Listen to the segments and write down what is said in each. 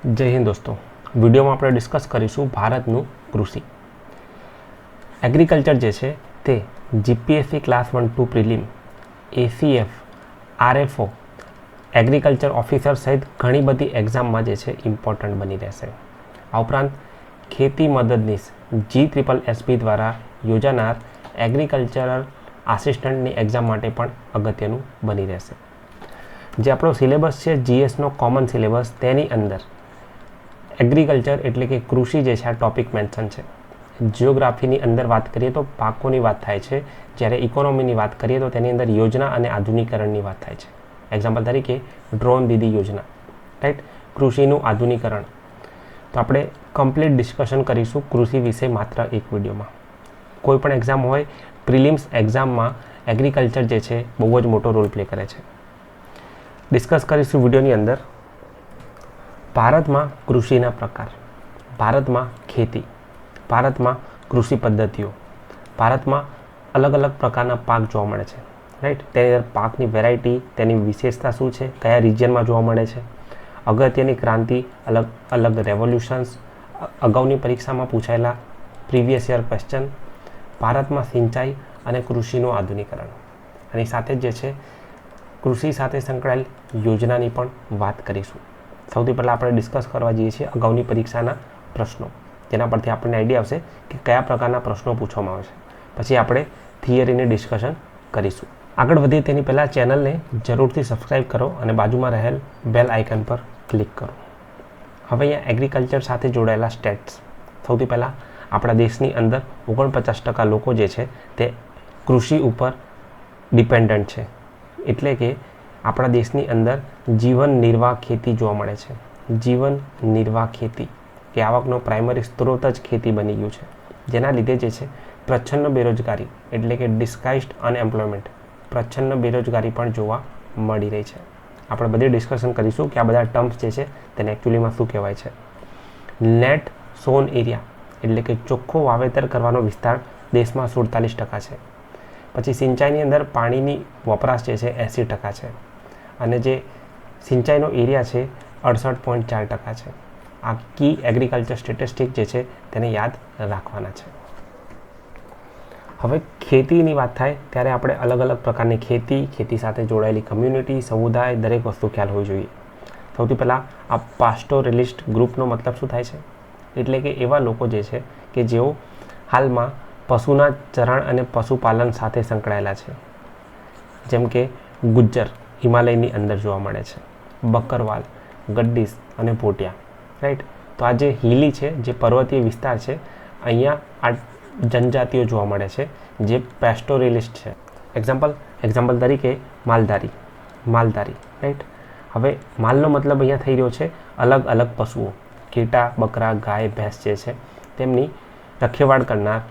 જય હિન્દ દોસ્તો, વિડીયોમાં આપણે ડિસ્કસ કરીશું ભારતનું કૃષિ એગ્રીકલ્ચર જે છે તે GPSC class 1-2 prelim, ACF, RFO, agriculture officer સહિત ઘણી બધી એક્ઝામમાં જે છે ઇમ્પોર્ટન્ટ બની રહેશે. આ ઉપરાંત ખેતી મદદનીશ GSSB દ્વારા યોજાનાર એગ્રીકલ્ચરલ આસિસ્ટન્ટની એક્ઝામ માટે પણ અગત્યનું બની રહેશે. જે આપણો સિલેબસ છે જીએસનો કોમન સિલેબસ, તેની અંદર એગ્રીકલ્ચર એટલે કે કૃષિ જે છે આ ટોપિક મેન્શન છે. જિયોગ્રાફીની અંદર વાત કરીએ તો પાકોની વાત થાય છે, જ્યારે ઇકોનોમીની વાત કરીએ તો તેની અંદર યોજના અને આધુનિકરણની વાત થાય છે. એક્ઝામ્પલ તરીકે ડ્રોન દીદી યોજના, રાઈટ, કૃષિનું આધુનિકરણ. તો આપણે કમ્પ્લીટ ડિસ્કશન કરીશું કૃષિ વિશે માત્ર એક વિડીયોમાં. કોઈ પણ એક્ઝામ હોય, પ્રિલિમ્સ એક્ઝામમાં એગ્રીકલ્ચર જે છે બહુ જ મોટો રોલ પ્લે કરે છે. ડિસ્કસ કરીશું વિડીયોની અંદર ભારતમાં કૃષિના પ્રકાર, ભારતમાં ખેતી, ભારતમાં કૃષિ પદ્ધતિઓ, ભારતમાં અલગ અલગ પ્રકારના પાક જોવા મળે છે, રાઈટ. તેની અંદર પાકની વેરાયટી, તેની વિશેષતા શું છે, કયા રિજિયનમાં જોવા મળે છે, અગત્યની ક્રાંતિ, અલગ અલગ રેવોલ્યુશન્સ, અગાઉની પરીક્ષામાં પૂછાયેલા પ્રીવિયસ યર ક્વેશ્ચન, ભારતમાં સિંચાઈ અને કૃષિનું આધુનિકરણ. આની સાથે જ જે છે કૃષિ સાથે સંકળાયેલ યોજનાની પણ વાત કરીશું. સૌથી પહેલાં આપણે ડિસ્કસ કરવા જઈએ છીએ અગાઉની પરીક્ષાના પ્રશ્નો, જેના પરથી આપણને આઈડિયા આવશે કે કયા પ્રકારના પ્રશ્નો પૂછવામાં આવે છે. પછી આપણે થિયરીની ડિસ્કશન કરીશું. આગળ વધીએ તેની પહેલાં ચેનલને જરૂરથી સબસ્ક્રાઈબ કરો અને બાજુમાં રહેલ બેલ આઇકન પર ક્લિક કરો. હવે અહીંયા એગ્રીકલ્ચર સાથે જોડાયેલા સ્ટેટ્સ. સૌથી પહેલાં આપણા દેશની અંદર 49% લોકો જે છે તે કૃષિ ઉપર ડિપેન્ડન્ટ છે. એટલે કે આપણા દેશની અંદર જીવન નિર્વાહ ખેતી જોવા મળે છે. જીવન નિર્વાહ ખેતી કે આવકનો પ્રાઇમરી સ્ત્રોત જ ખેતી બની ગયું છે, જેના લીધે જે છે પ્રચ્છન્ન બેરોજગારી એટલે કે ડિસ્ગાઇઝ્ડ અનએમ્પ્લોયમેન્ટ, પ્રચ્છન્ન બેરોજગારી પણ જોવા મળી રહી છે. આપણે બધી ડિસ્કશન કરીશું કે આ બધા ટર્મ્સ જે છે તેને એકચ્યુઅલીમાં શું કહેવાય છે. નેટ સોન એરિયા એટલે કે ચોખ્ખો વાવેતર કરવાનો વિસ્તાર દેશમાં 47% છે. પછી સિંચાઈની અંદર પાણીની વપરાશ જે છે 80% છે, અને જે સિંચાઈનો એરિયા છે 68.4% છે. આ કી એગ્રીકલ્ચર સ્ટેટિસ્ટિક જે છે તેને યાદ રાખવાના છે. હવે ખેતીની વાત થાય ત્યારે આપણે અલગ અલગ પ્રકારની ખેતી, ખેતી સાથે જોડાયેલી કમ્યુનિટી, સમુદાય, દરેક વસ્તુ ખ્યાલ હોવી જોઈએ. સૌથી પહેલાં આ પાસ્ટોરલિસ્ટ ગ્રુપનો મતલબ શું થાય છે, એટલે કે એવા લોકો જે છે કે જેઓ હાલમાં પશુના ચરણ અને પશુપાલન સાથે સંકળાયેલા છે. જેમ કે ગુજ્જર હિમાલયની અંદર જોવા મળે છે, બકરવાલ, ગડ્ડીસ અને ભોટિયા, રાઈટ. તો આ જે હિલી છે, જે પર્વતીય વિસ્તાર છે, અહીંયા આ જનજાતિઓ જોવા મળે છે જે પેસ્ટોરલિસ્ટ છે. એક્ઝામ્પલ તરીકે માલધારી, રાઈટ. હવે માલનો મતલબ અહીંયા થઈ રહ્યો છે અલગ અલગ પશુઓ, ઘેટા, બકરા, ગાય, ભેંસ જે છે તેમની રખેવાળ કરનાર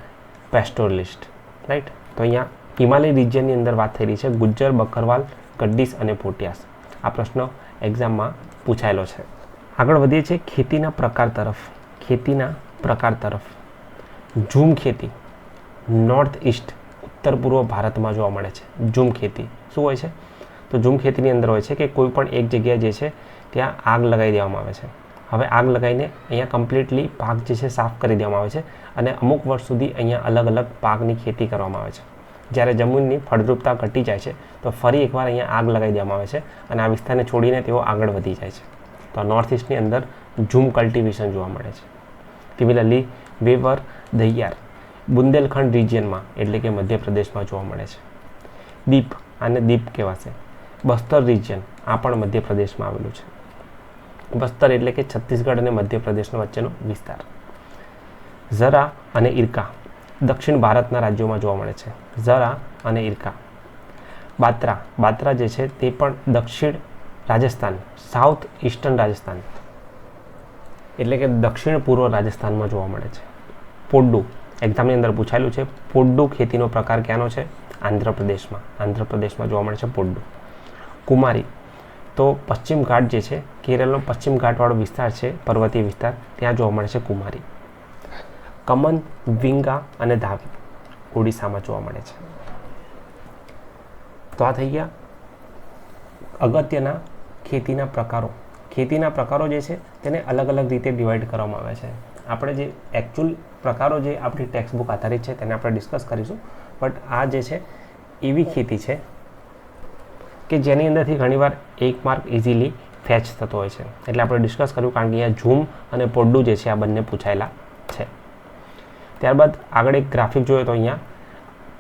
પેસ્ટોરલિસ્ટ, રાઈટ. તો અહીંયા હિમાલય રિજિયનની અંદર વાત થઈ રહી છે ગુજ્જર, બકરવાલ, ગડ્ડીસ અને ભોટિયાસ. આ પ્રશ્ન એક્ઝામમાં પૂછાયેલો છે. આગળ વધીએ છીએ ખેતીના પ્રકાર તરફ. ઝૂમ ખેતી નોર્થ ઇસ્ટ, ઉત્તર પૂર્વ ભારતમાં જોવા મળે છે. ઝૂમ ખેતી શું હોય છે? તો ઝૂમ ખેતીની અંદર હોય છે કે કોઈ પણ એક જગ્યાએ જે છે ત્યાં આગ લગાવી દેવામાં આવે છે. હવે આગ લગાવીને અહીંયા કમ્પ્લીટલી પાક જે છે સાફ કરી દેવામાં આવે છે, અને અમુક વર્ષ સુધી અહીંયા અલગ અલગ પાકની ખેતી કરવામાં આવે છે. જ્યારે જમીનની ફળદ્રુપતા ઘટી જાય છે તો ફરી એકવાર અહીંયા આગ લગાવી દેવામાં આવે છે, અને આ વિસ્તારને છોડીને તેઓ આગળ વધી જાય છે. તો નોર્થ ઇસ્ટની અંદર ઝૂમ કલ્ટિવેશન જોવા મળે છે. સિમિલરલી વેવર, દહિયાર બુંદેલખંડ રિજિયનમાં એટલે કે મધ્યપ્રદેશમાં જોવા મળે છે. દીપ, આને દીપ કહેવાશે. બસ્તર રિજિયન, આ પણ મધ્યપ્રદેશમાં આવેલું છે. બસ્તર એટલે કે છત્તીસગઢ અને મધ્યપ્રદેશનો વચ્ચેનો વિસ્તાર. ઝરા અને ઇરકા દક્ષિણ ભારતના રાજ્યોમાં જોવા મળે છે. ઝરા અને ઇરકા. બાત્રા જે છે તે પણ દક્ષિણ રાજસ્થાન, સાઉથ ઇસ્ટર્ન રાજસ્થાન એટલે કે દક્ષિણ પૂર્વ રાજસ્થાનમાં જોવા મળે છે. પોડ્ડુ એક્ઝામની અંદર પૂછાયેલું છે. પોડ્ડુ ખેતીનો પ્રકાર ક્યાંનો છે? આંધ્રપ્રદેશમાં જોવા મળે છે પોડ્ડુ. કુમારી તો પશ્ચિમ ઘાટ જે છે, કેરળનો પશ્ચિમ ઘાટવાળો વિસ્તાર છે, પર્વતીય વિસ્તાર, ત્યાં જોવા મળે છે કુમારી. કમન, વિંગા અને ધાવી ઓડિશામાં જોવા મળે છે. તો આ થઈ ગયા અગત્યના ખેતીના પ્રકારો ખેતીના પ્રકારો જે છે તેને અલગ અલગ રીતે ડિવાઈડ કરવામાં આવે છે. આપણે જે એકચ્યુઅલ પ્રકારો જે આપણી ટેક્સ્ટ બુક આધારિત છે તેને આપણે ડિસ્કસ કરીશું, બટ આ જે છે એવી ખેતી છે કે જેની અંદરથી ઘણીવાર 1 માર્ક ઇઝીલી ફેચ થતો હોય છે. એટલે આપણે ડિસ્કસ કર્યું, કારણ કે અહીંયા ઝૂમ અને પોડ્ડુ જે છે આ બંને પૂછાયેલા છે. ત્યારબાદ આગળ એક ગ્રાફિક જોયો તો અહીંયા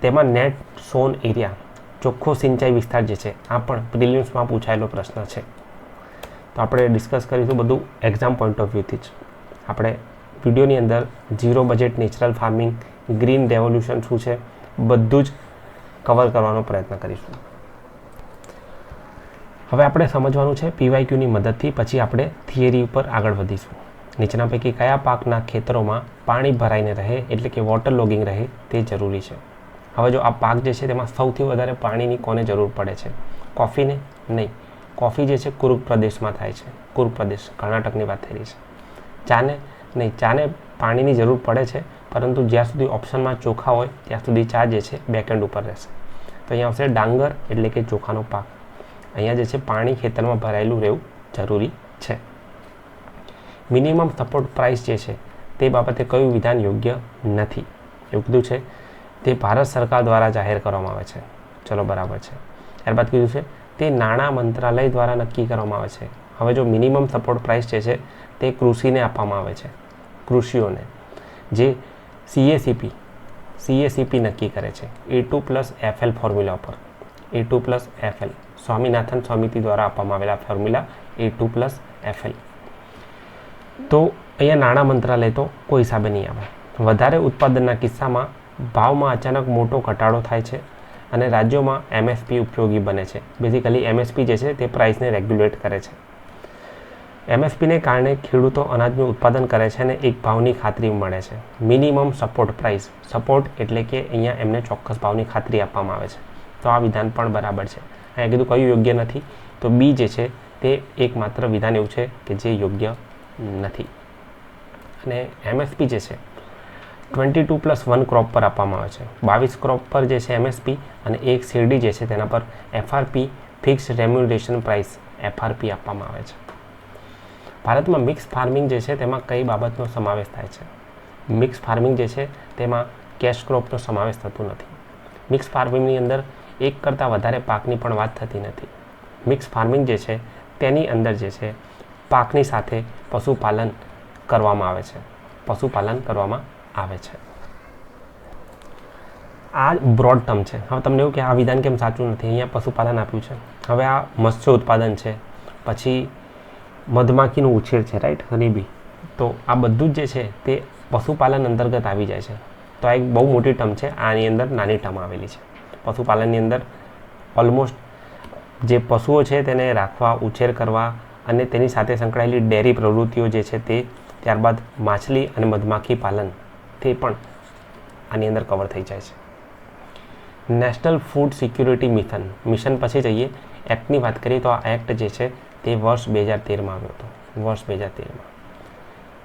તેમાં નેટ સોન એરિયા, ચોખ્ખો સિંચાઈ વિસ્તાર જે છે આ પણ પ્રિલિમ્સમાં પૂછાયેલો પ્રશ્ન છે. તો આપણે ડિસ્કસ કરીશું બધું એક્ઝામ પોઈન્ટ ઓફ વ્યૂથી જ. આપણે વિડીયોની અંદર zero budget natural farming, green revolution શું છે બધું જ કવર કરવાનો પ્રયત્ન કરીશું. હવે આપણે સમજવાનું છે પીવાયક્યુની મદદથી, પછી આપણે થિયરી ઉપર આગળ વધીશું. નીચેના પૈકી કયા પાકના ખેતરોમાં પાણી ભરાઈને રહે એટલે કે વોટર લોગિંગ રહે તે જરૂરી છે? હવે જો આ પાક જે છે તેમાં સૌથી વધારે પાણીની કોને જરૂર પડે છે? કોફીને? નહીં. કોફી જે છે કુર્ગ પ્રદેશમાં થાય છે. કુર્ગ પ્રદેશ, કર્ણાટકની વાત થઈ રહી છે. ચાને? નહીં. ચાને પાણીની જરૂર પડે છે, પરંતુ જ્યાં સુધી ઓપ્શનમાં ચોખા હોય ત્યાં સુધી ચા જે છે બેકએન્ડ ઉપર રહેશે. તો અહીંયા આવશે ડાંગર એટલે કે ચોખાનો પાક. અહીંયા જે છે પાણી ખેતરમાં ભરાયેલું રહેવું જરૂરી છે. મિનિમમ સપોર્ટ પ્રાઇસ જે છે તે બાબતે કયું વિધાન યોગ્ય નથી? એવું કીધું છે તે ભારત સરકાર દ્વારા જાહેર કરવામાં આવે છે. ચલો બરાબર છે. ત્યારબાદ કીધું છે તે નાણાં મંત્રાલય દ્વારા નક્કી કરવામાં આવે છે. હવે જો મિનિમમ સપોર્ટ પ્રાઇસ જે છે તે કૃષિને આપવામાં આવે છે, કૃષિઓને, જે સીએસીપી નક્કી કરે છે A2+FL ફોર્મ્યુલા પર. A2+FL સ્વામીનાથન સમિતિ દ્વારા આપવામાં આવેલા ફોર્મ્યુલા A2+FL. તો અહીંયા નાણાં મંત્રાલય તો કોઈ હિસાબે નહીં આવે. વધારે ઉત્પાદનના કિસ્સામાં ભાવમાં અચાનક મોટો ઘટાડો થાય છે અને રાજ્યોમાં MSP ઉપયોગી બને છે. બેઝિકલી MSP જે છે તે પ્રાઇસને રેગ્યુલેટ કરે છે. MSPને કારણે ખેડૂતો અનાજનું ઉત્પાદન કરે છે અને એક ભાવની ખાતરી મળે છે. મિનિમમ સપોર્ટ પ્રાઇસ, સપોર્ટ એટલે કે અહીંયા એમને ચોક્કસ ભાવની ખાતરી આપવામાં આવે છે. તો આ વિધાન પણ બરાબર છે. અહીંયા કીધું કયું યોગ્ય નથી, તો બી જે છે તે એકમાત્ર વિધાન એવું છે કે જે યોગ્ય નથી. અને MSP જે છે 22+1 ક્રોપ પર આપવામાં આવે છે. 22 ક્રોપ પર જે છે MSP અને એક શેરડી જે છે તેના પર FRP ફિક્સ્ડ રેમ્યુનરેશન પ્રાઇસ FRP આપવામાં આવે છે. ભારતમાં મિક્સ ફાર્મિંગ જે છે તેમાં કઈ બાબતનો સમાવેશ થાય છે? મિક્સ ફાર્મિંગ જે છે તેમાં કેશ ક્રોપનો સમાવેશ થતો નથી. મિક્સ ફાર્મિંગની અંદર એક કરતાં વધારે પાકની પણ વાત થતી નથી. મિક્સ ફાર્મિંગ જે છે તેની અંદર જે છે પાકની સાથે પશુપાલન કરવામાં આવે છે. પશુપાલન કરવામાં આવે છે. આ બ્રોડ ટર્મ છે. હવે તમને એવું કે આ વિધાન કેમ સાચું નથી? અહીંયા પશુપાલન આપ્યું છે. હવે આ મત્સ્ય ઉત્પાદન છે, પછી મધમાખીનું ઉછેર છે, રાઈટ, હનીબી. તો આ બધું જ જે છે તે પશુપાલન અંતર્ગત આવી જાય છે. તો આ એક બહુ મોટી ટર્મ છે, આની અંદર નાની ટર્મ આવેલી છે. પશુપાલનની અંદર ઓલમોસ્ટ જે પશુઓ છે તેને રાખવા, ઉછેર કરવા અને તેની સાથે સંકળાયેલી ડેરી પ્રવૃત્તિઓ જે છે તે, ત્યારબાદ માછલી અને મધમાખી પાલન તે પણ આની અંદર કવર થઈ જાય છે. નેશનલ ફૂડ સિક્યુરિટી મિશન પછી જઈએ એક્ટની વાત કરીએ તો આ એક્ટ જે છે તે વર્ષ 2013માં આવ્યો હતો. વર્ષ 2013માં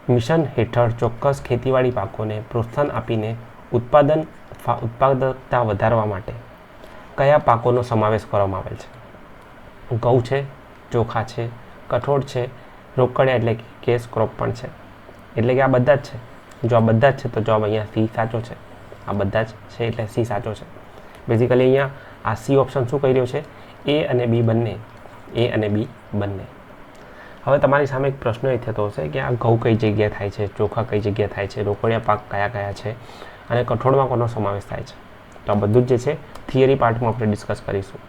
મિશન હેઠળ ચોક્કસ ખેતીવાડી પાકોને પ્રોત્સાહન આપીને ઉત્પાદકતા વધારવા માટે કયા પાકોનો સમાવેશ કરવામાં આવેલ છે? ઘઉં છે, ચોખા છે, કઠોળ છે, રોકડિયા એટલે કે કેશ ક્રોપ પણ છે. એટલે કે આ બધા જ છે. જો આ બધા જ છે તો જવાબ અહીંયા સી સાચો છે. આ બધા જ છે એટલે સી સાચો છે. બેઝિકલી અહીંયા આ સી ઓપ્શન શું કહી રહ્યો છે? A અને B બંને. A અને B બંને. હવે તમારી સામે એક પ્રશ્ન એ થતો હશે કે આ ઘઉં કઈ જગ્યાએ થાય છે, ચોખા કઈ જગ્યાએ થાય છે, રોકડિયા પાક કયા કયા છે અને કઠોળમાં કોનો સમાવેશ થાય છે? તો આ બધું જ જે છે થિયરી પાર્ટમાં આપણે ડિસ્કસ કરીશું.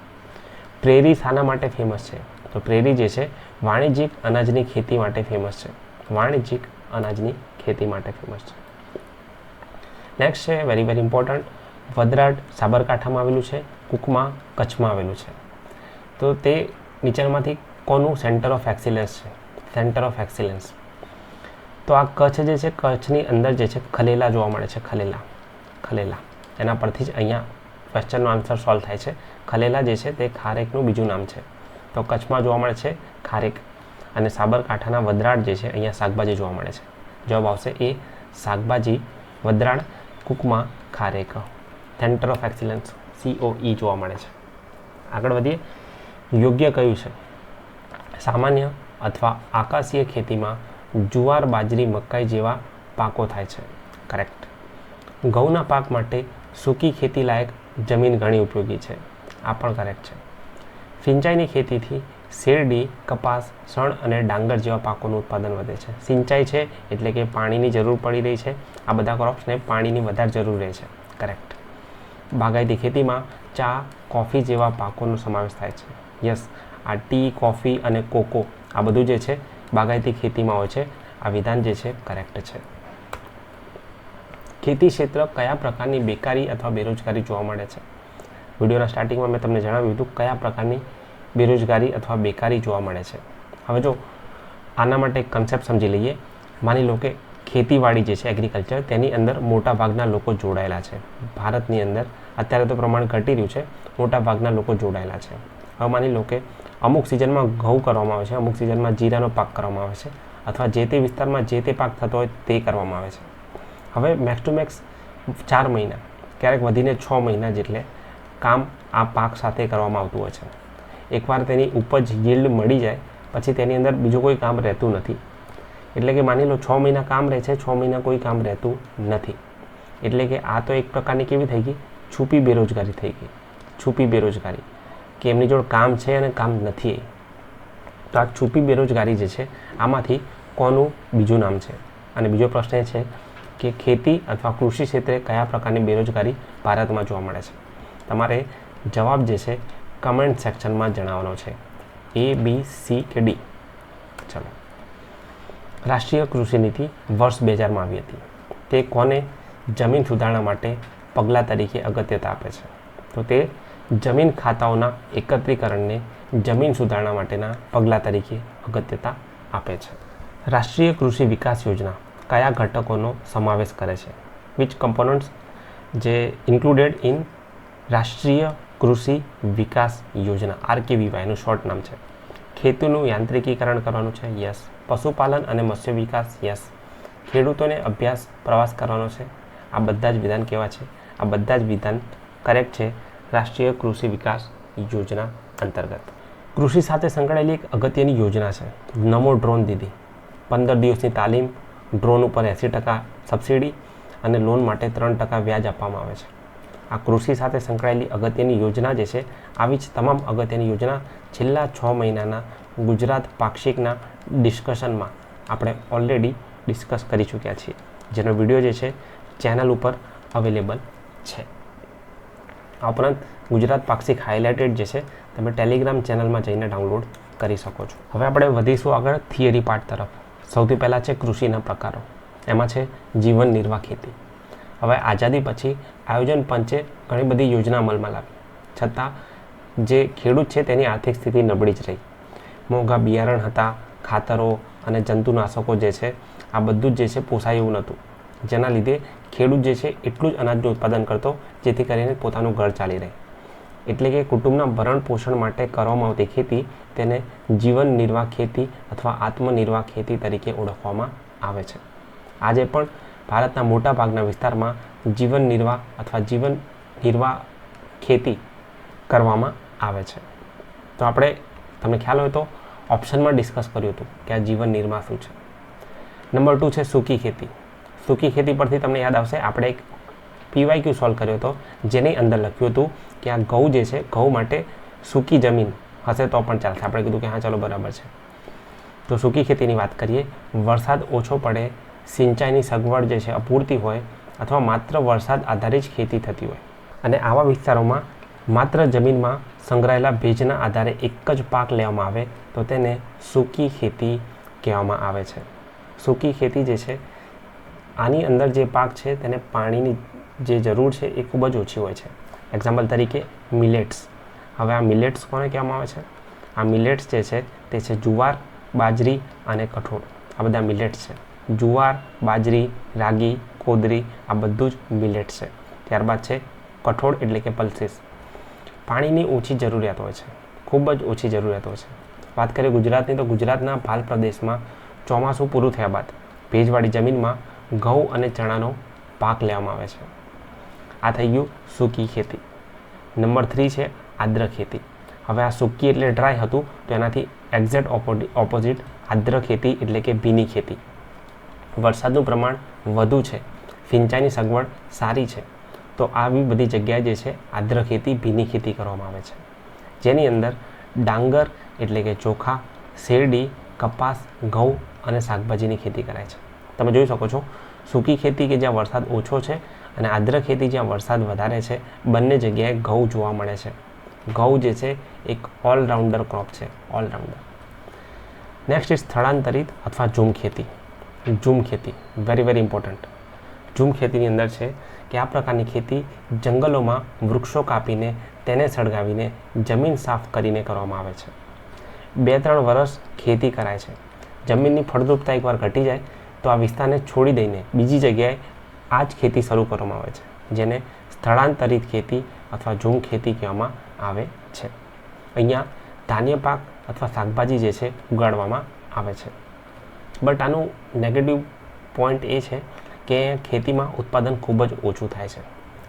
પ્રેરી શાના માટે ફેમસ છે? તો પ્રેરી જે છે વાણિજ્યિક અનાજની ખેતી માટે ફેમસ છે. વાણિજ્યિક અનાજની ખેતી માટે ફેમસ છે. નેક્સ્ટ છે વેરી વેરી ઇમ્પોર્ટન્ટ, વડરાડ સાબરકાંઠામાં આવેલું છે, કુકમા કચ્છમાં આવેલું છે. તો તે નીચેનામાંથી કોનું સેન્ટર ઓફ એક્સિલન્સ છે? Centre of excellence. તો આ કચ્છ જે છે, કચ્છની અંદર જે છે ખલેલા જોવા મળે છે. ખલેલા એના પરથી જ અહીંયા ક્વેશ્ચનનો આન્સર સોલ્વ થાય છે. ખલેલા જે છે તે ખારેકનું બીજું નામ છે. તો કચ્છમાં જોવા મળે છે ખારેક અને સાબરકાંઠાના વડરાડ જે છે અહીંયા શાકભાજી જોવા મળે છે. જવાબ આવશે એ, શાકભાજી, વડરાડ, કુકમા, ખારેક. સેન્ટર ઓફ એક્સિલન્સ COE જોવા મળે છે. આગળ વધીએ. યોગ્ય કયું છે? સામાન્ય, અથવા આકાશીય ખેતીમાં જુવાર, બાજરી, મકાઈ જેવા પાકો થાય છે. કરેક્ટ. ઘઉંના પાક માટે સૂકી ખેતી લાયક જમીન ઘણી ઉપયોગી છે. આ પણ કરેક્ટ છે. સિંચાઈની ખેતીથી શેરડી, કપાસ, શણ અને ડાંગર જેવા પાકોનું ઉત્પાદન વધે છે. સિંચાઈ છે એટલે કે પાણીની જરૂર પડી રહી છે. આ બધા ક્રોપ્સને પાણીની વધારે જરૂર રહે છે. કરેક્ટ. બાગાયતી ખેતીમાં ચા, કોફી જેવા પાકોનો સમાવેશ થાય છે. યસ, આ ટી, કોફી અને કોકો આ બધું જે છે બાગાયતી ખેતીમાં હોય છે. આ વિધાન જે છે કરેક્ટ છે. ખેતી ક્ષેત્ર કયા પ્રકારની બેકારી અથવા બેરોજગારી જોવા મળે છે? વિડીયોના સ્ટાર્ટિંગમાં મેં તમને જણાવ્યું હતું કયા પ્રકારની બેરોજગારી અથવા બેકારી જોવા મળે છે. હવે જો આના માટે એક કન્સેપ્ટ સમજી લઈએ. માની લો કે ખેતીવાડી જે છે એગ્રીકલ્ચર, તેની અંદર મોટા ભાગના લોકો જોડાયેલા છે. ભારતની અંદર અત્યારે તો પ્રમાણ ઘટી રહ્યું છે, મોટા ભાગના લોકો જોડાયેલા છે. હવે માની લો કે અમુક સિઝનમાં ઘઉં કરવામાં આવે છે, અમુક સિઝનમાં જીરાનો પાક કરવામાં આવે છે, અથવા જે તે વિસ્તારમાં જે તે પાક થતો હોય તે કરવામાં આવે છે. હવે મેક્સ ટુ મેક્સ 4 મહિના, ક્યારેક વધીને 6 મહિના જેટલે કામ આ પાક સાથે કરવામાં આવતું હોય છે. એકવાર તેની ઉપજ yield મળી જાય પછી તેની અંદર બીજું કોઈ કામ રહેતું નથી. એટલે કે માની લો 6 મહિના કામ રહે છે, 6 મહિના કોઈ કામ રહેતું નથી. એટલે કે આ તો એક પ્રકારની કેવી થઈ ગઈ? છુપી બેરોજગારી થઈ ગઈ. છુપી બેરોજગારી કે એમની જોડે કામ છે અને કામ નથી. તો આ છુપી બેરોજગારી જે છે આમાંથી કોનું બીજું નામ છે? અને બીજો પ્રશ્ન એ છે કે ખેતી અથવા કૃષિ ક્ષેત્રે કયા પ્રકારની બેરોજગારી ભારતમાં જોવા મળે છે? તમારે જવાબ જે છે કમેન્ટ સેક્શનમાં જણાવવાનો છે. A, B, C કે D? ચલો. રાષ્ટ્રીય કૃષિ નીતિ વર્ષ 2000માં આવી હતી. તે કોને જમીન સુધારણા માટે પગલાં તરીકે અગત્યતા આપે છે? તો તે જમીન ખાતાઓના એકત્રીકરણને જમીન સુધારણા માટેના પગલાં તરીકે અગત્યતા આપે છે. રાષ્ટ્રીય કૃષિ વિકાસ યોજના કયા ઘટકોનો સમાવેશ કરે છે? વિચ કમ્પોનન્ટ્સ જે ઇન્ક્લુડેડ ઇન રાષ્ટ્રીય કૃષિ વિકાસ યોજના, RKVY એનું શોર્ટ નામ છે. ખેતીનું યાંત્રિકીકરણ કરવાનું છે. યસ. પશુપાલન અને મત્સ્ય વિકાસ. યસ. ખેડૂતોને અભ્યાસ પ્રવાસ કરવાનો છે. આ બધા જ વિધાન કેવા છે? આ બધા જ વિધાન કરેક્ટ છે રાષ્ટ્રીય કૃષિ વિકાસ યોજના અંતર્ગત. કૃષિ સાથે સંકળાયેલી એક અગત્યની યોજના છે નમો ડ્રોન દીદી. 15 દિવસની તાલીમ, ડ્રોન ઉપર 80% સબસિડી અને લોન માટે 3% વ્યાજ આપવામાં આવે છે. આ કૃષિ સાથે સંકળાયેલી અગત્યની યોજના જે છે, આવી જ તમામ અગત્યની યોજના છેલ્લા 6 મહિનાના ગુજરાત પાક્ષિકના ડિસ્કશનમાં આપણે ઓલરેડી ડિસ્કસ કરી ચૂક્યા છીએ, જેનો વિડીયો જે છે ચેનલ ઉપર અવેલેબલ છે. આ ઉપરાંત ગુજરાત પાક્ષિક હાઇલાઇટેડ જે છે તમે ટેલિગ્રામ ચેનલમાં જઈને ડાઉનલોડ કરી શકો છો. હવે આપણે વધીશું આગળ થિયરી પાર્ટ તરફ. સૌથી પહેલાં છે કૃષિના પ્રકારો. એમાં છે જીવન નિર્વાહ ખેતી. હવે આઝાદી પછી આયોજન પંચે ઘણી બધી યોજના અમલમાં લાવી, છતાં જે ખેડૂત છે તેની આર્થિક સ્થિતિ નબળી જ રહી. મોંઘા બિયારણ હતા, ખાતરો અને જંતુનાશકો જે છે આ બધું જ જે છે પોસાય એવું નહોતું, જેના લીધે ખેડૂત જે છે એટલું જ અનાજનું ઉત્પાદન કરતો જેથી કરીને પોતાનું ઘર ચાલી રહે. એટલે કે કુટુંબના ભરણ પોષણ માટે કરવામાં આવતી ખેતી તેને જીવન નિર્વાહ ખેતી અથવા આત્મનિર્વાહ ખેતી તરીકે ઓળખવામાં આવે છે. આજે પણ ભારતના મોટા ભાગના વિસ્તારમાં જીવન નિર્વાહ અથવા જીવન નિર્વાહ ખેતી કરવામાં આવે છે. તો આપણે તમને ખ્યાલ હોય તો ઓપ્શનમાં ડિસ્કસ કર્યું હતું કે આ જીવન નિર્વાહ શું છે. નંબર 2 છે સૂકી ખેતી. સૂકી ખેતી પરથી તમને યાદ આવશે આપણે એક PYQ સોલ્વ કર્યો હતો, જેની અંદર લખ્યું હતું કે આ ઘઉં જે છે, ઘઉં માટે સૂકી જમીન હશે તો પણ ચાલશે. આપણે કીધું કે હા ચાલો બરાબર છે. તો સૂકી ખેતીની વાત કરીએ, વરસાદ ઓછો પડે, સિંચાઈની સગવડ જે છે અપૂરતી હોય અથવા માત્ર વરસાદ આધારિત જ ખેતી થતી હોય અને આવા વિસ્તારોમાં માત્ર જમીનમાં સંગ્રહાયેલા ભેજના આધારે એક જ પાક લેવામાં આવે તો તેને સૂકી ખેતી કહેવામાં આવે છે. સૂકી ખેતી જે છે આની અંદર જે પાક છે તેને પાણીની જે જરૂર છે એ ખૂબ જ ઓછી હોય છે. એક્ઝામ્પલ તરીકે મિલેટ્સ. હવે આ મિલેટ્સ કોને કહેવામાં આવે છે? આ મિલેટ્સ જે છે તે છે જુવાર, બાજરી અને કઠોળ. આ બધા મિલેટ્સ છે. જુવાર, બાજરી, રાગી, કોદરી આ બધું જ મિલેટ્સ છે. ત્યારબાદ છે કઠોળ એટલે કે પલ્સીસ. પાણીની ઓછી જરૂરિયાત હોય છે, ખૂબ જ ઓછી જરૂરિયાત હોય છે. વાત કરીએ ગુજરાતની તો ગુજરાતના ભાલ પ્રદેશમાં ચોમાસું પૂરું થયા બાદ ભેજવાળી જમીનમાં ઘઉં અને ચણાનો પાક લેવામાં આવે છે. આ થઈ ગયું સૂકી ખેતી. નંબર 3 છે આદ્ર ખેતી. હવે આ સૂકી એટલે ડ્રાય હતું, તો એનાથી એક્ઝેક્ટ ઓપોઝિટ આર્દ્ર ખેતી એટલે કે ભીની ખેતી. વરસાદનું પ્રમાણ વધુ છે, સિંચાઈની સગવડ સારી છે, તો આવી બધી જગ્યાએ જે છે આર્દ્ર ખેતી, ભીની ખેતી કરવામાં આવે છે, જેની અંદર ડાંગર એટલે કે ચોખા, શેરડી, કપાસ, ઘઉં અને શાકભાજીની ખેતી કરાય છે. તમે જોઈ શકો છો સૂકી ખેતી કે જ્યાં વરસાદ ઓછો છે અને આર્દ્ર ખેતી જ્યાં વરસાદ વધારે છે, બંને જગ્યાએ ઘઉં જોવા મળે છે. ઘઉં જે છે એક ઓલરાઉન્ડર ક્રોપ છે, ઓલરાઉન્ડર. નેક્સ્ટ ઇઝ સ્થળાંતરિત અથવા ઝૂમ ખેતી. ઝૂમ ખેતી વેરી વેરી ઇમ્પોર્ટન્ટ. ઝૂમ ખેતીની અંદર છે કે આ પ્રકારની ખેતી જંગલોમાં વૃક્ષો કાપીને તેને સળગાવીને જમીન સાફ કરીને કરવામાં આવે છે. 2-3 વર્ષ ખેતી કરાય છે. જમીનની ફળદ્રુપતા એકવાર ઘટી જાય તો આ વિસ્તારને છોડી દઈને બીજી જગ્યાએ આ જ ખેતી શરૂ કરવામાં આવે છે, જેને સ્થળાંતરિત ખેતી અથવા ઝૂમ ખેતી કહેવામાં આવે છે. અહીંયા ધાન્ય પાક અથવા શાકભાજી જે છે ઉગાડવામાં આવે છે. બટ આનું નેગેટિવ પોઈન્ટ એ છે કે ખેતીમાં ઉત્પાદન ખૂબ જ ઓછું થાય છે.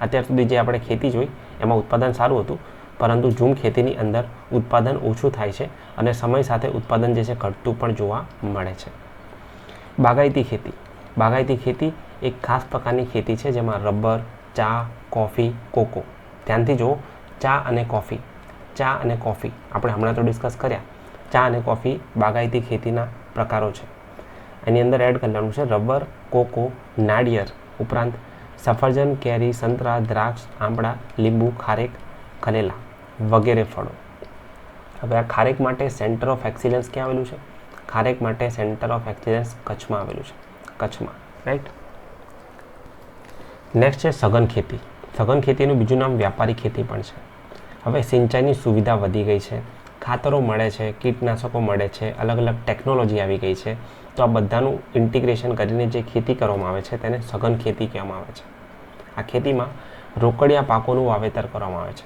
અત્યાર સુધી જે આપણે ખેતી જોઈ એમાં ઉત્પાદન સારું હતું, પરંતુ ઝૂમ ખેતીની અંદર ઉત્પાદન ઓછું થાય છે અને સમય સાથે ઉત્પાદન જે છે ઘટતું પણ જોવા મળે છે. બાગાયતી ખેતી. બાગાયતી ખેતી એક ખાસ પ્રકારની ખેતી છે જેમાં રબર, ચા, કોફી, કોકો. ધ્યાનથી જુઓ, ચા અને કોફી. ચા અને કોફી આપણે હમણાં તો ડિસ્કસ કર્યા. ચા અને કોફી બાગાયતી ખેતીના પ્રકારો છે. એની અંદર એડ કરવાનું છે રબર, કોકો, નાળિયેર ઉપરાંત સફરજન, કેરી, સંતરા, દ્રાક્ષ, આંબળા, લીંબુ, ખારેક, ખલેલા વગેરે ફળો. હવે આ ખારેક માટે સેન્ટર ઓફ એક્સિલન્સ ક્યાં આવેલું છે? ખારેક માટે સેન્ટર ઓફ એક્સિલન્સ કચ્છમાં આવેલું છે, કચ્છમાં, રાઈટ. નેક્સ્ટ છે સઘન ખેતી. સઘન ખેતીનું બીજું નામ વ્યાપારી ખેતી પણ છે. હવે સિંચાઈની સુવિધા વધી ગઈ છે, ખાતરો મળે છે, કીટનાશકો મળે છે, અલગ અલગ ટેકનોલોજી આવી ગઈ છે, તો આ બધાનું ઇન્ટિગ્રેશન કરીને જે ખેતી કરવામાં આવે છે તેને સઘન ખેતી કહેવામાં આવે છે. આ ખેતીમાં રોકડિયા પાકોનું વાવેતર કરવામાં આવે છે.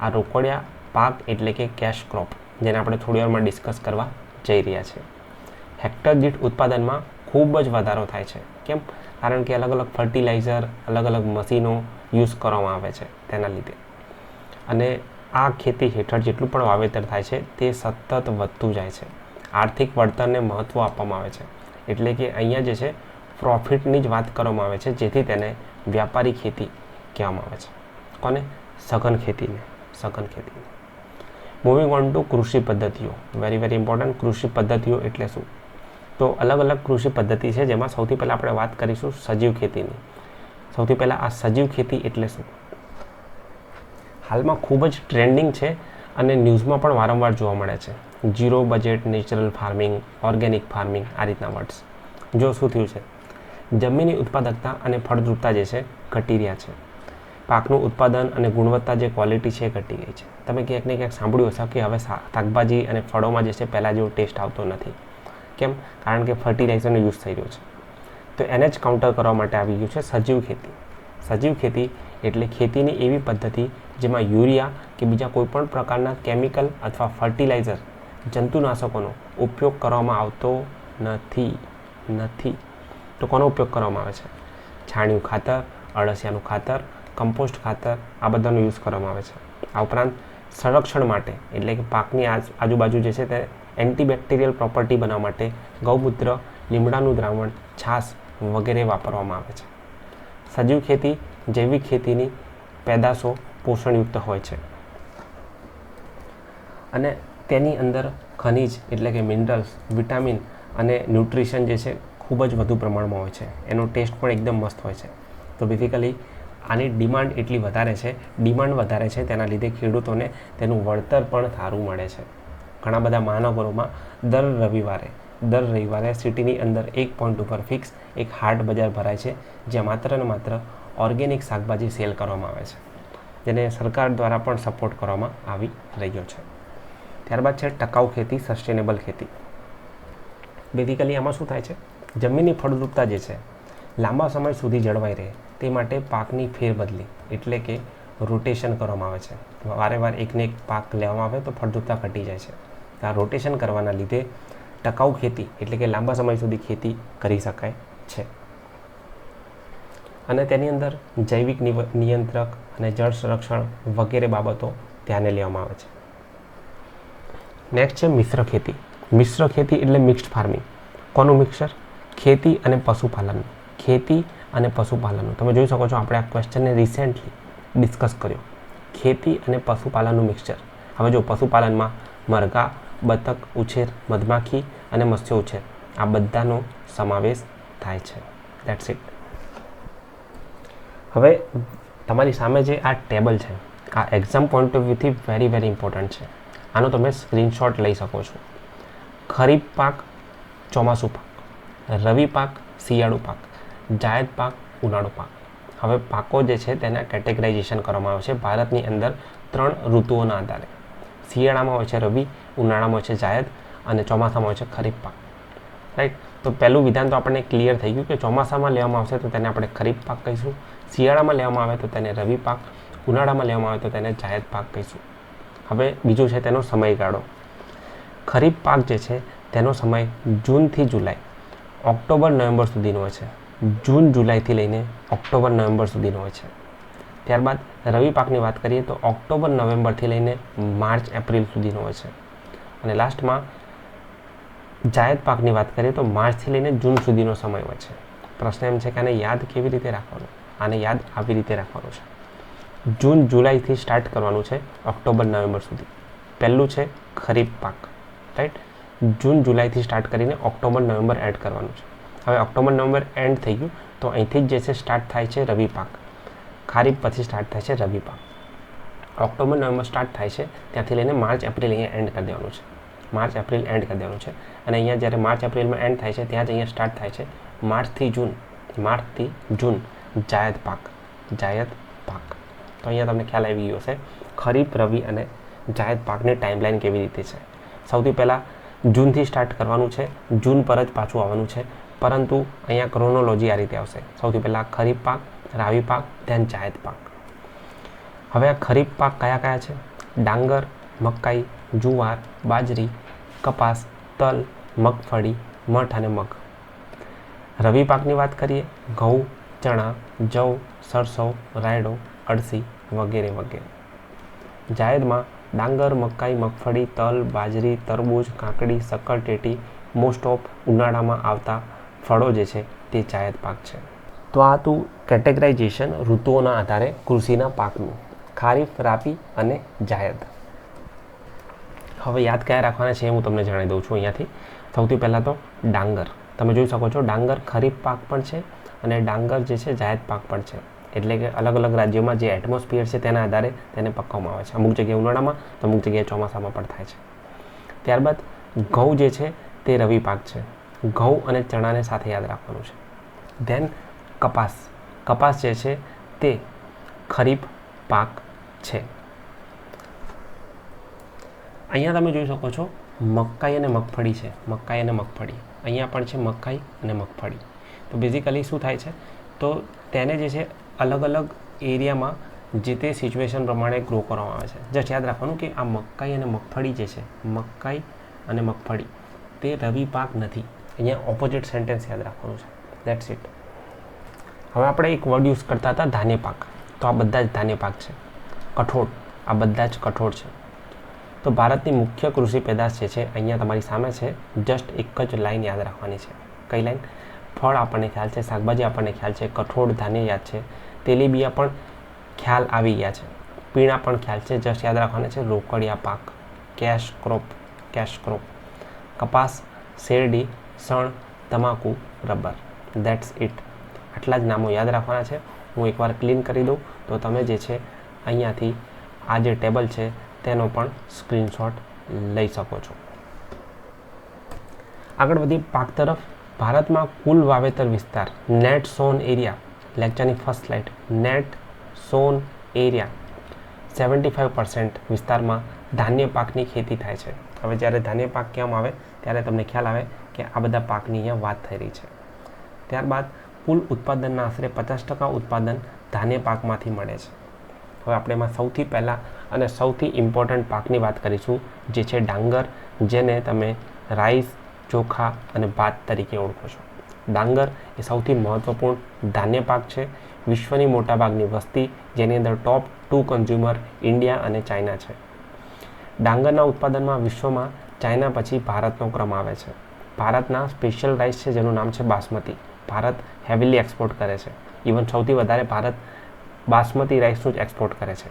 આ રોકડિયા પાક એટલે કે કેશ ક્રોપ, જેને આપણે થોડી વારમાં ડિસ્કસ કરવા જઈ રહ્યા છીએ. હેક્ટર દીઠ ઉત્પાદનમાં ખૂબ જ વધારો થાય છે. કેમ? કારણ કે અલગ અલગ ફર્ટિલાઇઝર, અલગ અલગ મશીનો યુઝ કરવામાં આવે છે તેના લીધે. અને આ ખેતી હેઠળ જેટલું પણ વાવેતર થાય છે તે સતત વધતું જાય છે. આર્થિક વળતરને મહત્ત્વ આપવામાં આવે છે, એટલે કે અહીંયા જે છે પ્રોફિટની જ વાત કરવામાં આવે છે, જેથી તેને વ્યાપારી ખેતી કહેવામાં આવે છે. કોને? સઘન ખેતીને, સઘન ખેતીને. મૂવિંગ ઓન ટુ કૃષિ પદ્ધતિઓ. Very very important. કૃષિ પદ્ધતિઓ એટલે શું? તો અલગ અલગ કૃષિ પદ્ધતિ છે, જેમાં સૌથી પહેલાં આપણે વાત કરીશું સજીવ ખેતીની. સૌથી પહેલાં આ સજીવ ખેતી એટલે શું? હાલમાં ખૂબ જ ટ્રેન્ડિંગ છે અને ન્યૂઝમાં પણ વારંવાર જોવા મળે છે. Zero budget natural farming, organic farming, આ રીતના વર્ડ્સ. જો શું થયું છે, જમીનની ઉત્પાદકતા અને ફળદ્રુપતા જે છે ઘટી રહ્યા છે. પાકનું ઉત્પાદન અને ગુણવત્તા જે ક્વોલિટી છે એ ઘટી ગઈ છે. તમે ક્યાંક ને ક્યાંક સાંભળ્યું હશે કે હવે શાકભાજી અને ફળોમાં જે છે પહેલાં જેવો ટેસ્ટ આવતો નથી. કેમ? કારણ કે ફર્ટિલાઇઝરનો યુઝ થઈ રહ્યો છે. તો એને જ કાઉન્ટર કરવા માટે આવી ગયું છે સજીવ ખેતી. સજીવ ખેતી એટલે ખેતીની એવી પદ્ધતિ જેમાં યુરિયા કે બીજા કોઈપણ પ્રકારના કેમિકલ અથવા ફર્ટિલાઇઝર, જંતુનાશકોનો ઉપયોગ કરવામાં આવતો નથી. તો કોનો ઉપયોગ કરવામાં આવે છે? છાણિયું ખાતર, અળસિયાનું ખાતર, કમ્પોસ્ટ ખાતર, આ બધાનો યુઝ કરવામાં આવે છે. આ ઉપરાંત સંરક્ષણ માટે એટલે કે પાકની આજુબાજુ જે છે તે એન્ટીબેક્ટેરિયલ પ્રોપર્ટી બનાવવા માટે ગૌમૂત્ર, લીમડાનું દ્રાવણ, છાશ વગેરે વાપરવામાં આવે છે. સજીવ ખેતી જૈવિક ખેતીની પેદાશો પોષણયુક્ત હોય છે અને તેની અંદર ખનિજ એટલે કે મિનરલ્સ, વિટામિન અને ન્યુટ્રિશન જે છે ખૂબ જ વધુ પ્રમાણમાં હોય છે. એનો ટેસ્ટ પણ એકદમ મસ્ત હોય છે. તો બેઝિકલી આની ડિમાન્ડ એટલી વધારે છે, ડિમાન્ડ વધારે છે તેના લીધે ખેડૂતોને તેનું વળતર પણ સારું મળે છે. ઘણા બધા મહાનગરોમાં દર રવિવારે સિટીની અંદર એક પોઈન્ટ ઉપર ફિક્સ એક હાટ બજાર ભરાય છે, જ્યાં માત્ર ને માત્ર ઓર્ગેનિક શાકભાજી સેલ કરવામાં આવે છે, જેને સરકાર દ્વારા પણ સપોર્ટ કરવામાં આવી રહ્યો છે. ત્યારબાદ છે ટકાઉ ખેતી, સસ્ટેનેબલ ખેતી. બેઝિકલી આમાં શું થાય છે, જમીનની ફળદ્રુપતા જે છે લાંબા સમય સુધી જળવાઈ રહે તે માટે પાકની ફેરબદલી એટલે કે રોટેશન કરવામાં આવે છે. વારે વાર એકને એક પાક લેવામાં આવે તો ફળદ્રુપતા ઘટી જાય છે. આ રોટેશન કરવાના લીધે ટકાઉ ખેતી એટલે કે લાંબા સમય સુધી ખેતી કરી શકાય છે. અને તેની અંદર જૈવિક નિયંત્રક અને જળ સંરક્ષણ વગેરે બાબતો ધ્યાને લેવામાં આવે છે. નેક્સ્ટ છે મિશ્ર ખેતી. મિશ્ર ખેતી એટલે મિક્સ્ડ ફાર્મિંગ. કોનું મિક્સર? ખેતી અને પશુપાલનનું. ખેતી અને પશુપાલનનું. તમે જોઈ શકો છો આપણે આ ક્વેશ્ચનને રિસેન્ટલી ડિસ્કસ કર્યો. ખેતી અને પશુપાલનનું મિક્સચર. હવે જો પશુપાલનમાં મરઘા, બતક ઉછેર, મધમાખી અને મત્સ્ય ઉછેર આ બધાનો સમાવેશ થાય છે. That's it. હવે તમારી સામે જે આ ટેબલ છે આ એક્ઝામ પોઈન્ટ ઓફ વ્યૂથી વેરી ઇમ્પોર્ટન્ટ છે. આનો તમે સ્ક્રીનશોટ લઈ શકો છો. ખરીફ પાક, ચોમાસુ પાક, રવિ પાક, શિયાળુ પાક, જાયદ પાક, ઉનાળુ પાક. હવે પાકો જે છે તેના કેટેગરાઇઝેશન કરવામાં આવે છે ભારતની અંદર 3 ઋતુઓના આધારે. શિયાળામાં હોય છે રવિ, ઉનાળામાં હોય છે જાયદ અને ચોમાસામાં હોય છે ખરીફ પાક. રાઈટ. તો પહેલું વિધાન તો આપણને ક્લિયર થઈ ગયું કે ચોમાસામાં લેવામાં આવશે તો તેને આપણે ખરીફ પાક કહીશું, શિયાળામાં લેવામાં આવે તો તેને રવિ પાક, ઉનાળામાં લેવામાં આવે તો તેને જાયદ પાક કહીશું. હવે બીજું છે તેનો સમયગાળો. ખરીફ પાક જે છે તેનો સમય જૂનથી જુલાઈ, ઓક્ટોબર નવેમ્બર સુધીનો હોય છે. જૂન જુલાઈથી લઈને ઓક્ટોબર નવેમ્બર સુધીનો હોય છે. ત્યારબાદ રવિ પાકની વાત કરીએ તો ઓક્ટોબર નવેમ્બરથી લઈને માર્ચ એપ્રિલ સુધીનો હોય છે. અને લાસ્ટમાં જાયદ પાકની વાત કરીએ તો માર્ચથી લઈને જૂન સુધીનો સમય હોય છે. પ્રશ્ન એમ છે કે આને યાદ કેવી રીતે રાખવાનું? આને યાદ આવી રીતે રાખવાનું છે. જૂન જુલાઈથી સ્ટાર્ટ કરવાનું છે ઓક્ટોબર નવેમ્બર સુધી. પહેલું છે ખરીફ પાક. રાઈટ. જૂન જુલાઈથી સ્ટાર્ટ કરીને ઓક્ટોબર નવેમ્બર એડ કરવાનું છે. હવે ઓક્ટોબર નવેમ્બર એન્ડ થઈ ગયું તો અહીંથી જ જે છે સ્ટાર્ટ થાય છે રવિ પાક. ખરીફ પછી સ્ટાર્ટ થાય છે રવિ પાક. ઓક્ટોબર નવેમ્બર સ્ટાર્ટ થાય છે ત્યાંથી લઈને માર્ચ એપ્રિલ અહીંયા એન્ડ કરી દેવાનું છે. માર્ચ એપ્રિલ એન્ડ કરી દેવાનું છે. અને અહીંયા જ્યારે માર્ચ એપ્રિલમાં એન્ડ થાય છે ત્યાં જ અહીંયા સ્ટાર્ટ થાય છે માર્ચથી જૂન જાયદ પાક. જાયદ પાક. તો અહીંયા તમને ખ્યાલ આવી ગયો હશે ખરીફ, રવિ અને જાયદ પાકની ટાઈમલાઈન કેવી રીતે છે. સૌથી પહેલાં જૂનથી સ્ટાર્ટ કરવાનું છે, જૂન પર જ પાછું આવવાનું છે. પરંતુ અહીંયા ક્રોનોલોજી આ રીતે આવશે. સૌથી પહેલાં ખરીફ પાક, રાવી પાક, ધેન જાયદ પાક. હવે આ ખરીફ પાક કયા કયા છે? ડાંગર, મકાઈ, જુવાર, બાજરી, કપાસ, તલ, મગફળી, મઠ અને મગ. રવિ પાકની વાત કરીએ ઘઉં, ચણા, જવ, સરસવ, રાયડો, અળસી વગેરે વગેરે. જાયદમાં ડાંગર, મકાઈ, મગફળી, તલ, બાજરી, તરબૂચ, કાકડી, શક્કરટેટી, મોસ્ટ ઓફ ઉનાળામાં આવતા ફળો જે છે તે જાયદ પાક છે. તો આ હતું કેટેગરાઇઝેશન ઋતુઓના આધારે કૃષિના પાકનું. ખારીફ, રાબી અને જાયદ. હવે યાદ કયા રાખવાના છે એ હું તમને જણાવી દઉં છું અહીંયાથી. સૌથી પહેલાં તો ડાંગર. તમે જોઈ શકો છો ડાંગર ખરીફ પાક પણ છે અને ડાંગર જે છે જાયદ પાક પણ છે. એટલે કે અલગ અલગ રાજ્યોમાં જે એટમોસ્ફિયર છે તેના આધારે તેને પકવવામાં આવે છે. અમુક જગ્યાએ ઉનાળામાં તો અમુક જગ્યાએ ચોમાસામાં પણ થાય છે. ત્યારબાદ ઘઉં જે છે તે રવિ પાક છે. ઘઉં અને ચણાને સાથે યાદ રાખવાનું છે. ધેન કપાસ. કપાસ જે છે તે ખરીફ પાક છે. અહીંયા તમે જોઈ શકો છો મકાઈ અને મગફળી છે. મકાઈ અને મગફળી. અહીંયા પણ છે મકાઈ અને મગફળી. તો બેઝિકલી શું થાય છે તો તેને જે છે અલગ અલગ એરિયામાં જે તે સિચ્યુએશન પ્રમાણે ગ્રો કરવામાં આવે છે. જસ્ટ યાદ રાખવાનું કે આ મકાઈ અને મગફળી જે છે મકાઈ અને મગફળી તે રવિ પાક નથી. અહીંયા ઓપોઝિટ સેન્ટેન્સ યાદ રાખવાનું છે. That's it. હવે આપણે એક વર્ડ યુઝ કરતા હતા ધાન્ય પાક. તો આ બધા જ ધાન્ય પાક છે. કઠોળ. આ બધા જ કઠોળ છે. તો ભારતની મુખ્ય કૃષિ પેદાશ જે છે અહીંયા તમારી સામે છે. જસ્ટ એક જ લાઈન યાદ રાખવાની છે. કઈ લાઈન? ફળ આપણને ખ્યાલ છે, શાકભાજી આપણને ખ્યાલ છે, કઠોળ ધાન્ય યાદ છે, તેલીબિયા પણ ખ્યાલ આવી ગયા છે, પીણા પણ ખ્યાલ છે. જસ્ટ યાદ રાખવાના છે રોકડિયા પાક, કેશ ક્રોપ, કપાસ, શેરડી, સણ, તમાકુ, રબર. That's it. આટલા જ નામો યાદ રાખવાના છે. હું એકવાર ક્લીન કરી દઉં તો તમે જે છે અહીંયાથી આ જે ટેબલ છે તેનો પણ સ્ક્રીનશોટ લઈ શકો છો. આગળ વધી પાક તરફ. ભારતમાં કુલ વાવેતર વિસ્તાર નેટ સોન એરિયા. લેક્ચરની first slide. Net sown area 75% વિસ્તારમાં ધાન્ય પાકની ખેતી થાય છે. હવે જ્યારે ધાન્ય પાક કહેવામાં આવે ત્યારે તમને ખ્યાલ આવે કે આ બધા પાકની અહીંયા વાત થઈ રહી છે. ત્યારબાદ કુલ ઉત્પાદનના આશરે 50% ઉત્પાદન ધાન્ય પાકમાંથી મળે છે. હવે આપણે એમાં સૌથી પહેલાં અને સૌથી ઇમ્પોર્ટન્ટ પાકની વાત કરીશું જે છે ડાંગર, જેને તમે રાઈસ, ચોખા અને ભાત તરીકે ઓળખો છો. ડાંગર એ સૌથી મહત્ત્વપૂર્ણ ધાન્ય પાક છે. વિશ્વની મોટાભાગની વસ્તી જેની અંદર ટોપ 2 કન્ઝ્યુમર ઇન્ડિયા અને ચાઇના છે. ડાંગરના ઉત્પાદનમાં વિશ્વમાં ચાઇના પછી ભારતનો ક્રમ આવે છે. ભારતના સ્પેશિયલ રાઈસ છે જેનું નામ છે બાસમતી. ભારત હેવીલી એક્સપોર્ટ કરે છે. ઇવન સૌથી વધારે ભારત બાસમતી રાઈસનું જ એક્સપોર્ટ કરે છે.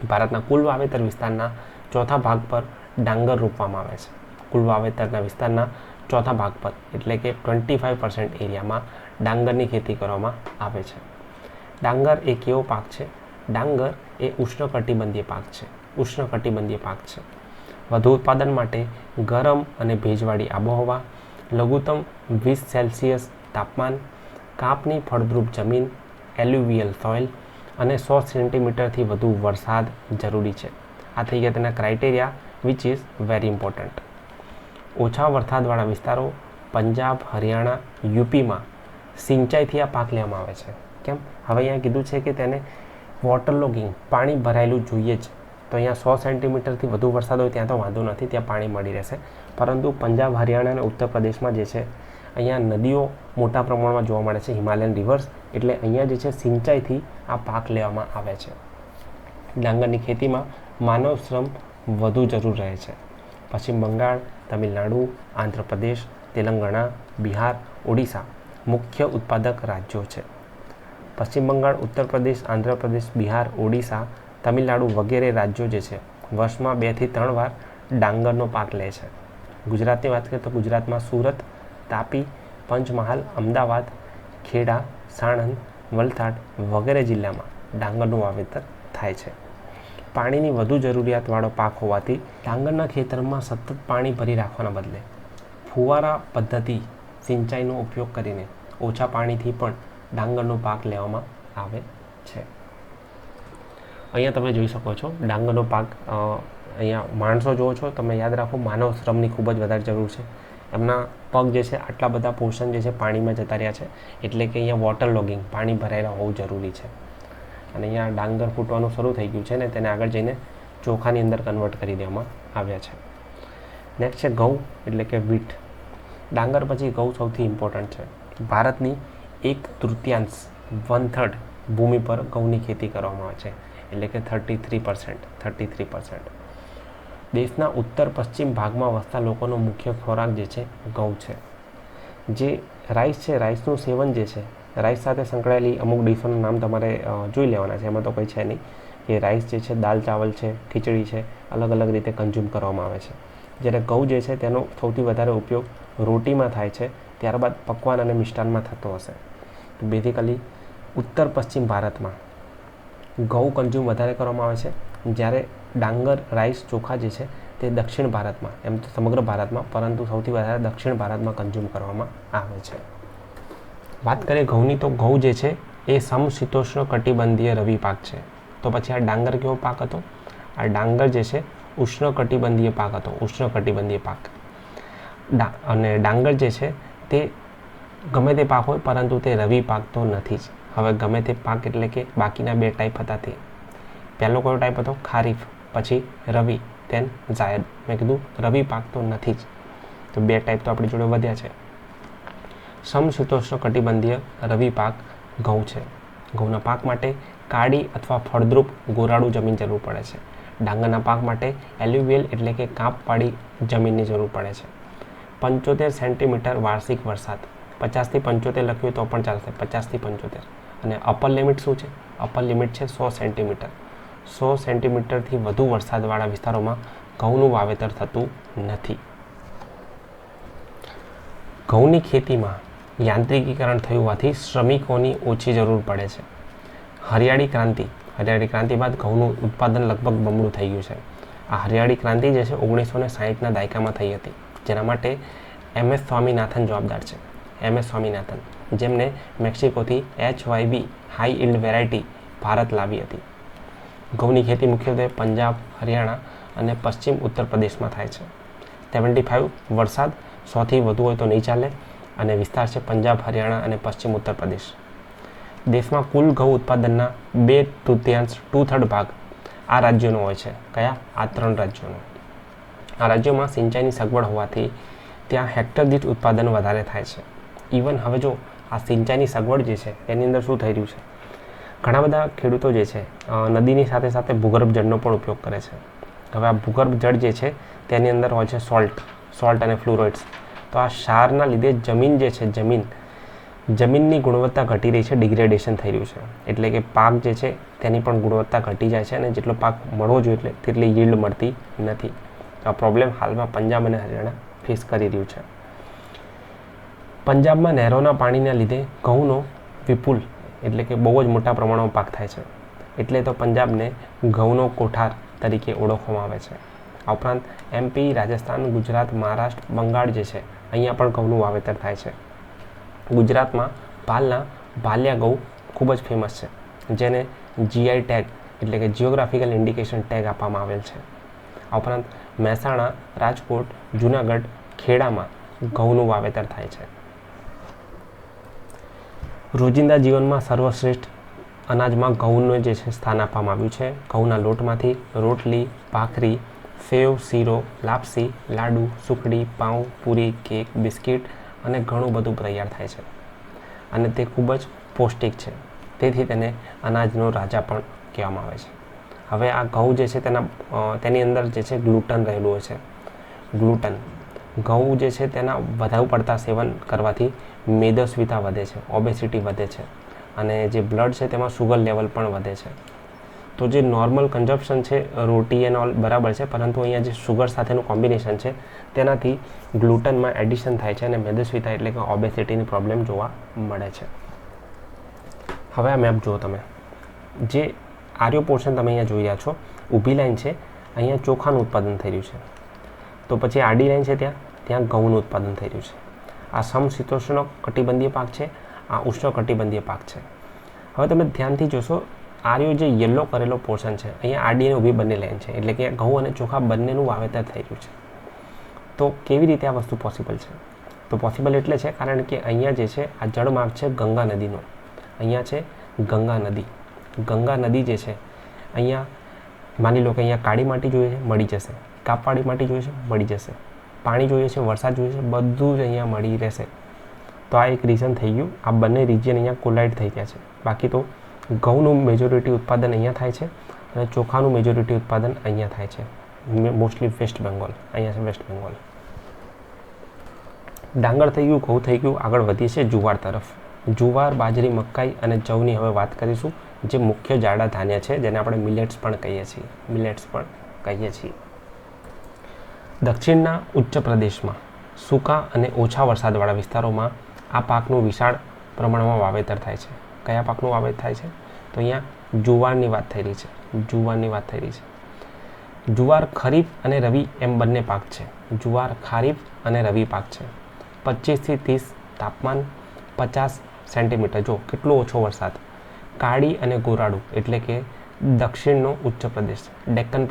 ભારતના કુલ વાવેતર વિસ્તારના ચોથા ભાગ પર ડાંગર રોપવામાં આવે છે. કુલ વાવેતરના વિસ્તારના ચોથા ભાગ પર એટલે કે 25% એરિયામાં ડાંગરની ખેતી કરવામાં આવે છે. ડાંગર એ કેવો પાક છે? ડાંગર એ ઉષ્ણકટિબંધીય પાક છે. ઉષ્ણકટિબંધીય પાક છે. વધુ ઉત્પાદન માટે ગરમ અને ભેજવાળી આબોહવા, લઘુત્તમ 20 સેલ્સિયસ તાપમાન, કાપની ફળદ્રુપ જમીન, એલ્યુવિયલ સોઇલ અને 100 સેન્ટીમીટરથી વધુ વરસાદ જરૂરી છે. આ થઈ ગયા તેના criteria which is very important. ઓછા વરસાદવાળા વિસ્તારો પંજાબ, હરિયાણા, યુપીમાં સિંચાઈથી આ પાક લેવામાં આવે છે. કેમ? હવે અહીંયા કીધું છે કે તેને વોટર લોગિંગ, પાણી ભરાયેલું જોઈએ જ. તો અહીંયા 100 સેન્ટીમીટરથી વધુ વરસાદ હોય ત્યાં તો વાંધો નથી, ત્યાં પાણી મળી રહેશે. પરંતુ પંજાબ, હરિયાણા અને ઉત્તર પ્રદેશમાં જે છે અહીંયા નદીઓ મોટા પ્રમાણમાં જોવા મળે છે, હિમાલયન રિવર્સ, એટલે અહીંયા જે છે સિંચાઈથી આ પાક લેવામાં આવે છે. ડાંગરની ખેતીમાં માનવ શ્રમ વધુ જરૂર રહે છે. પશ્ચિમ બંગાળ, તમિલનાડુ, આંધ્રપ્રદેશ, તેલંગાણા, બિહાર, ઓડિશા મુખ્ય ઉત્પાદક રાજ્યો છે. પશ્ચિમ બંગાળ, ઉત્તર પ્રદેશ, આંધ્રપ્રદેશ, બિહાર, ઓડિશા, તમિલનાડુ વગેરે રાજ્યો જે છે વર્ષમાં 2 થી 3 વાર ડાંગરનો પાક લે છે. ગુજરાતની વાત કરીએ તો ગુજરાતમાં સુરત, તાપી, પંચમહાલ, અમદાવાદ, ખેડા, સાણંદ, વલસાડ વગેરે જિલ્લામાં ડાંગરનું વાવેતર થાય છે. પાણીની વધુ જરૂરિયાતવાળો પાક હોવાથી ડાંગરના ખેતરમાં સતત પાણી ભરી રાખવાના બદલે ફુવારા પદ્ધતિ સિંચાઈનો ઉપયોગ કરીને ઓછા પાણીથી પણ ડાંગરનો પાક લેવામાં આવે છે. અહીંયા તમે જોઈ શકો છો ડાંગરનો પાક. અહીંયા માણસો જુઓ છો, તમે યાદ રાખો માનવ શ્રમની ખૂબ જ વધારે જરૂર છે. એમના પગ જે છે આટલા બધા પોર્શન જે છે પાણીમાં જતા રહ્યા છે, એટલે કે અહીંયા વોટર લોગિંગ, પાણી ભરાયેલા હોવું જરૂરી છે. અને અહીંયા ડાંગર ફૂટવાનું શરૂ થઈ ગયું છે ને તેને આગળ જઈને ચોખાની અંદર કન્વર્ટ કરી દેવામાં આવ્યા છે. નેક્સ્ટ છે ઘઉં એટલે કે વીટ. ડાંગર પછી ઘઉં સૌથી ઇમ્પોર્ટન્ટ છે. ભારતની 1/3 1/3 ભૂમિ પર ઘઉંની ખેતી કરવામાં આવે છે, એટલે કે 33%. દેશના ઉત્તર પશ્ચિમ ભાગમાં વસતા લોકોનો મુખ્ય ખોરાક જે છે ઘઉં છે. જે રાઈસ છે, રાઈસનું સેવન જે છે, રાઈસ સાથે સંકળાયેલી અમુક ડીશોનું નામ તમારે જોઈ લેવાના છે, એમાં તો કંઈ છે નહીં. કે રાઈસ જે છે, દાલ ચાવલ છે, ખીચડી છે, અલગ અલગ રીતે કન્ઝ્યુમ કરવામાં આવે છે. જ્યારે ઘઉં જે છે તેનો સૌથી વધારે ઉપયોગ રોટીમાં થાય છે, ત્યારબાદ પકવાન અને મિષ્ટાનમાં થતો હશે. તો બેઝિકલી ઉત્તર પશ્ચિમ ભારતમાં ઘઉં કન્ઝ્યુમ વધારે કરવામાં આવે છે, જ્યારે ડાંગર, રાઈસ, ચોખા જે છે તે દક્ષિણ ભારતમાં, એમ તો સમગ્ર ભારતમાં, પરંતુ સૌથી વધારે દક્ષિણ ભારતમાં કન્ઝ્યુમ કરવામાં આવે છે. વાત કરીએ ઘઉંની તો ઘઉં જે છે એ સમશીતોષ્ણ કટિબંધીય રવિ પાક છે. તો પછી આ ડાંગર કેવો પાક હતો? આ ડાંગર જે છે ઉષ્ણકટિબંધીય પાક હતો. ઉષ્ણકટિબંધીય પાક. અને ડાંગર જે છે તે ગમે તે પાક હોય પરંતુ તે રવિ પાક તો નથી જ. હવે ગમે તે પાક એટલે કે બાકીના 2 ટાઈપ હતા તે. પહેલો કયો ટાઈપ હતો? ખારીફ, પછી રવિ, તેન જાયદ. મેં કીધું રવિ પાક તો નથી જ. તો 2 ટાઈપ તો આપણી જોડે વધ્યા છે. સમશીતોષ્ણ કટિબંધીય રવિ પાક ઘઉં છે. ઘઉંના પાક માટે કાળી અથવા ફળદ્રુપ ગોરાળુ જમીન જરૂર પડે છે. ડાંગરના પાક માટે એલ્યુવિયલ એટલે કે કાંપવાળી જમીનની જરૂર પડે છે. 75 સેન્ટીમીટર વાર્ષિક વરસાદ. 50 થી 75 લખ્યું તો પણ ચાલશે. 50 થી 75. અને અપર લિમિટ શું છે? અપર લિમિટ છે 100 સેન્ટીમીટર. 100 સેન્ટીમીટરથી વધુ વરસાદવાળા વિસ્તારોમાં ઘઉંનું વાવેતર થતું નથી. ઘઉંની ખેતીમાં યાંત્રિકીકરણ થયું હોવાથી શ્રમિકોની ઓછી જરૂર પડે છે. હરિયાળી ક્રાંતિ બાદ ઘઉંનું ઉત્પાદન લગભગ બમણું થઈ ગયું છે. આ હરિયાળી ક્રાંતિ જે છે 1960ના દાયકામાં થઈ હતી, જેના માટે MS સ્વામીનાથન જવાબદાર છે. MS સ્વામીનાથન, જેમને મેક્સિકોથી HYB હાઈ ઈલ્ડ વેરાયટી ભારત લાવી હતી. ઘઉંની ખેતી મુખ્યત્વે પંજાબ, હરિયાણા અને પશ્ચિમ ઉત્તર પ્રદેશમાં થાય છે. 75 વરસાદ, 100થી વધુ હોય તો નહીં ચાલે, અને વિસ્તાર છે પંજાબ, હરિયાણા અને પશ્ચિમ ઉત્તર પ્રદેશ. દેશમાં કુલ ઘઉં ઉત્પાદનના 2/3 ભાગ આ રાજ્યોનો હોય છે. કયા? આ 3 રાજ્યોનો. આ રાજ્યોમાં સિંચાઈની સગવડ હોવાથી ત્યાં હેક્ટર દીઠ ઉત્પાદન વધારે થાય છે. ઇવન હવે જો આ સિંચાઈની સગવડ જે છે એની અંદર શું થઈ રહ્યું છે, ઘણા બધા ખેડૂતો જે છે નદીની સાથે સાથે ભૂગર્ભ જળનો પણ ઉપયોગ કરે છે. હવે આ ભૂગર્ભ જળ જે છે તેની અંદર હોય છે સોલ્ટ અને ફ્લુરોઇડ્સ. તો આ ક્ષારના લીધે જમીન જે છે જમીનની ગુણવત્તા ઘટી રહી છે, ડિગ્રેડેશન થઈ રહ્યું છે. એટલે કે પાક જે છે તેની પણ ગુણવત્તા ઘટી જાય છે અને જેટલો પાક મળવો જોઈએ તેટલી yील्ड મળતી નથી. આ પ્રોબ્લેમ હાલમાં પંજાબ અને હરિયાણા ફેસ કરી રહ્યું છે. પંજાબમાં નહેરોના પાણીના લીધે ઘઉંનો વિપુલ એટલે કે બહુ જ મોટા પ્રમાણમાં પાક થાય છે. એટલે તો પંજાબને ઘઉંનો કોઠાર તરીકે ઓળખવામાં આવે છે. આ ઉપરાંત MP, રાજસ્થાન, ગુજરાત, મહારાષ્ટ્ર, બંગાળ જે છે અહીંયા પણ ઘઉંનું વાવેતર થાય છે. ગુજરાતમાં ભાલિયા ઘઉં ખૂબ જ ફેમસ છે, જેને GI ટેગ એટલે કે જિયોગ્રાફિકલ ઇન્ડિકેશન ટેગ આપવામાં આવેલ છે. આ ઉપરાંત મહેસાણા, રાજકોટ, જૂનાગઢ, ખેડામાં ઘઉંનું વાવેતર થાય છે. રોજિંદા જીવનમાં સર્વશ્રેષ્ઠ અનાજમાં ઘઉંનું જે છે સ્થાન આપવામાં આવ્યું છે. ઘઉંના લોટમાંથી રોટલી, ભાખરી, સેવ, શીરો, લાપસી, લાડુ, સુખડી, પાઉં, પૂરી, કેક, બિસ્કિટ અને ઘણું બધું તૈયાર થાય છે. અને તે ખૂબ જ પૌષ્ટિક છે, તેથી તેને અનાજનો રાજા પણ કહેવામાં આવે છે. હવે આ ઘઉં જે છે તેની અંદર જે છે ગ્લુટન રહેલું હોય છે. ગ્લુટન ઘઉં જે છે તેના વધારે પડતા સેવન કરવાથી મેદસ્વીતા વધે છે, ઓબેસિટી વધે છે અને જે બ્લડ છે તેમાં શુગર લેવલ પણ વધે છે. તો જે નોર્મલ કન્ઝપ્શન છે રોટી એન્ડ ઓલ બરાબર છે, પરંતુ અહીંયા જે શુગર સાથેનું કોમ્બિનેશન છે તેનાથી ગ્લુટનમાં એડિશન થાય છે અને મેદસ્વીતા એટલે કે ઓબેસિટીની પ્રોબ્લેમ જોવા મળે છે. હવે આ મેપ જુઓ તમે, જે આર્યો પોર્શન તમે અહીંયા જોઈ રહ્યા છો, ઊભી લાઈન છે અહીંયા ચોખાનું ઉત્પાદન થઈ રહ્યું છે. તો પછી આડી લાઈન છે ત્યાં ઘઉંનું ઉત્પાદન થઈ રહ્યું છે. આ સમશીતોષ્ણ કટિબંધીય પાક છે, આ ઉષ્ણ કટિબંધીય પાક છે. હવે તમે ધ્યાનથી જોશો, આર્યો જે યલો કરેલો પોર્શન છે અહીંયા આડી અને ઊભી બંને લાઈન છે, એટલે કે ઘઉં અને ચોખા બંનેનું વાવેતર થઈ રહ્યું છે. તો કેવી રીતે આ વસ્તુ પોસિબલ છે? તો પોસિબલ એટલે છે કારણ કે અહીંયા જે છે આ જળમાર્ગ છે ગંગા નદીનો. અહીંયા છે ગંગા નદી જે છે અહીંયા માની લો કે અહીંયા કાળી માટી જોઈએ છે, મળી જશે. કાપવાળી માટી જોઈએ છે, મળી જશે. પાણી જોઈએ છે, વરસાદ જોઈએ છે, બધું જ અહીંયા મળી રહેશે. તો આ એક રીઝન થઈ ગયું, આ બંને રિજિયન અહીંયા કોલાઇડ થઈ ગયા છે. બાકી તો ઘઉંનું મેજોરિટી ઉત્પાદન અહીંયા થાય છે અને ચોખાનું મેજોરિટી ઉત્પાદન અહીંયા થાય છે, મોસ્ટલી વેસ્ટ બેંગોલ. અહીંયા છે વેસ્ટ બેંગોલ. ડાંગર થઈ ગયું, ઘઉં થઈ ગયું, આગળ વધીએ છીએ જુવાર તરફ. જુવાર, બાજરી, મકાઈ અને જવની હવે વાત કરીશું, જે મુખ્ય જાડા ધાન્ય છે, જેને આપણે મિલેટ્સ પણ કહીએ છીએ. દક્ષિણના ઉચ્ચ પ્રદેશમાં સૂકા અને ઓછા વરસાદવાળા વિસ્તારોમાં આ પાકનું વિશાળ પ્રમાણમાં વાવેતર થાય છે. કયા પાકનું વાવેતર થાય છે? તો અહીંયા જુવારની વાત થઈ રહી છે. જુવાર ખરીફ અને રવિ એમ બંને પાક છે. જુવાર ખારીફ અને રવિ પાક છે. 25 થી 30 તાપમાન, 50 સેન્ટીમીટર. જો કેટલો ઓછો વરસાદ. કાળી અને ગોરાડું એટલે કે દક્ષિણનો ઉચ્ચ પ્રદેશ, ડેક્કન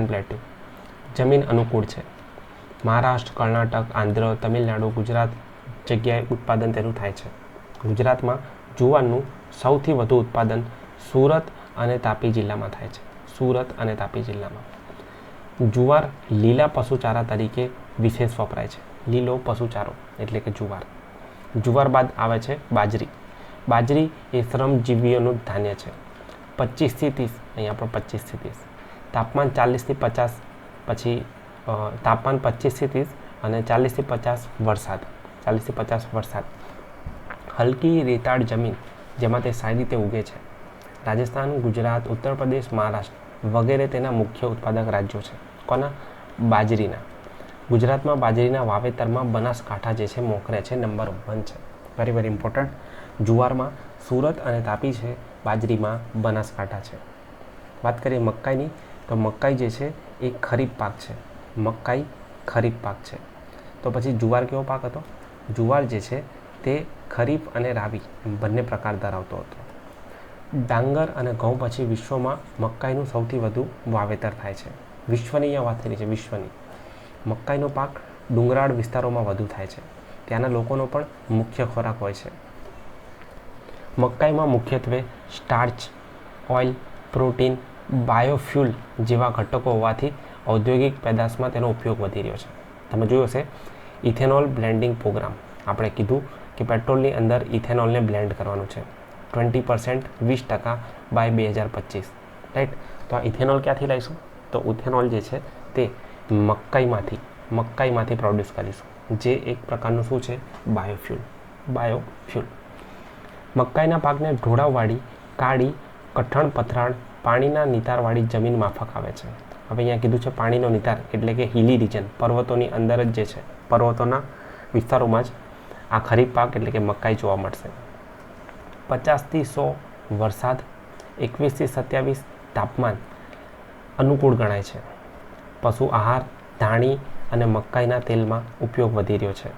પ્લેટ્યુ. જમીન અનુકૂળ છે. મહારાષ્ટ્ર, કર્ણાટક, આંધ્ર, તમિલનાડુ, ગુજરાત જગ્યાએ ઉત્પાદન તેનું થાય છે. ગુજરાતમાં જુવારનું સૌથી વધુ ઉત્પાદન સુરત અને તાપી જિલ્લામાં થાય છે. જુવાર લીલા પશુચારા તરીકે વિશેષ વપરાય છે. લીલો પશુચારો એટલે કે જુવાર બાદ આવે છે બાજરી એ શ્રમજીવીઓનું ધાન્ય છે. 25 થી 30, અહીંયા પણ 25 થી 30, તાપમાન 40 થી 50, પછી તાપમાન 25 થી 30 અને 40 થી 50 વરસાદ. હલકી રેતાળ જમીન જેમાં તે સારી રીતે ઉગે છે. રાજસ્થાન, ગુજરાત, ઉત્તર પ્રદેશ, મહારાષ્ટ્ર વગેરે તેના મુખ્ય ઉત્પાદક રાજ્યો છે. કોના? બાજરીના. ગુજરાતમાં બાજરીના વાવેતરમાં બનાસકાંઠા જે છે મોખરે છે, નંબર 1 છે. Very very important. જુવારમાં સુરત અને તાપી છે, બાજરીમાં બનાસકાંઠા છે. વાત કરીએ મકાઈની, તો મકાઈ જે છે એ ખરીફ પાક છે. તો પછી જુવાર કેવો પાક હતો? જુવાર જે છે તે ખરીફ અને રાબી બંને પ્રકાર ધરાવતો હતો. ડાંગર અને ઘઉં પછી વિશ્વમાં મકાઈનું સૌથી વધુ વાવેતર થાય છે. વિશ્વની અહીંયા વાત થઈ છે, વિશ્વની. મકાઈનો પાક ડુંગરાળ વિસ્તારોમાં વધુ થાય છે. ત્યાંના લોકોનો પણ મુખ્ય ખોરાક હોય છે. મકાઈમાં મુખ્યત્વે સ્ટાર્ચ, ઓઇલ, પ્રોટીન, બાયોફ્યુલ જેવા ઘટકો હોવાથી ઔદ્યોગિક પેદાશમાં તેનો ઉપયોગ વધી રહ્યો છે. તમે જોયું હશે ઇથેનોલ બ્લેન્ડિંગ પ્રોગ્રામ. આપણે કીધું કે પેટ્રોલની અંદર ઇથેનોલને બ્લેન્ડ કરવાનું છે 20%, 20% બાય 2025, રાઈટ? તો આ ઇથેનોલ ક્યાંથી લાવીશું? તો ઇથેનોલ જે છે તે મકાઈમાંથી પ્રોડ્યુસ કરીશું, જે એક પ્રકારનું શું છે, બાયોફ્યુલ. મકાઈના પાકને ઢોળાવવાળી કાળી કઠણ પથરાળ પાણીના નિતારવાળી જમીન માફક આવે છે. હવે અહીંયા કીધું છે પાણીનો નિતાર એટલે કે હિલી રિજન, પર્વતોની અંદર જ જે છે, પર્વતોના વિસ્તારોમાં જ આ ખરીફ પાક એટલે કે મકાઈ જોવા મળશે. 50 થી 100 વરસાદ, 21 થી 27 તાપમાન અનુકૂળ ગણાય છે. પશુ આહાર, ધાણી અને મકાઈના તેલમાં ઉપયોગ વધી રહ્યો છે.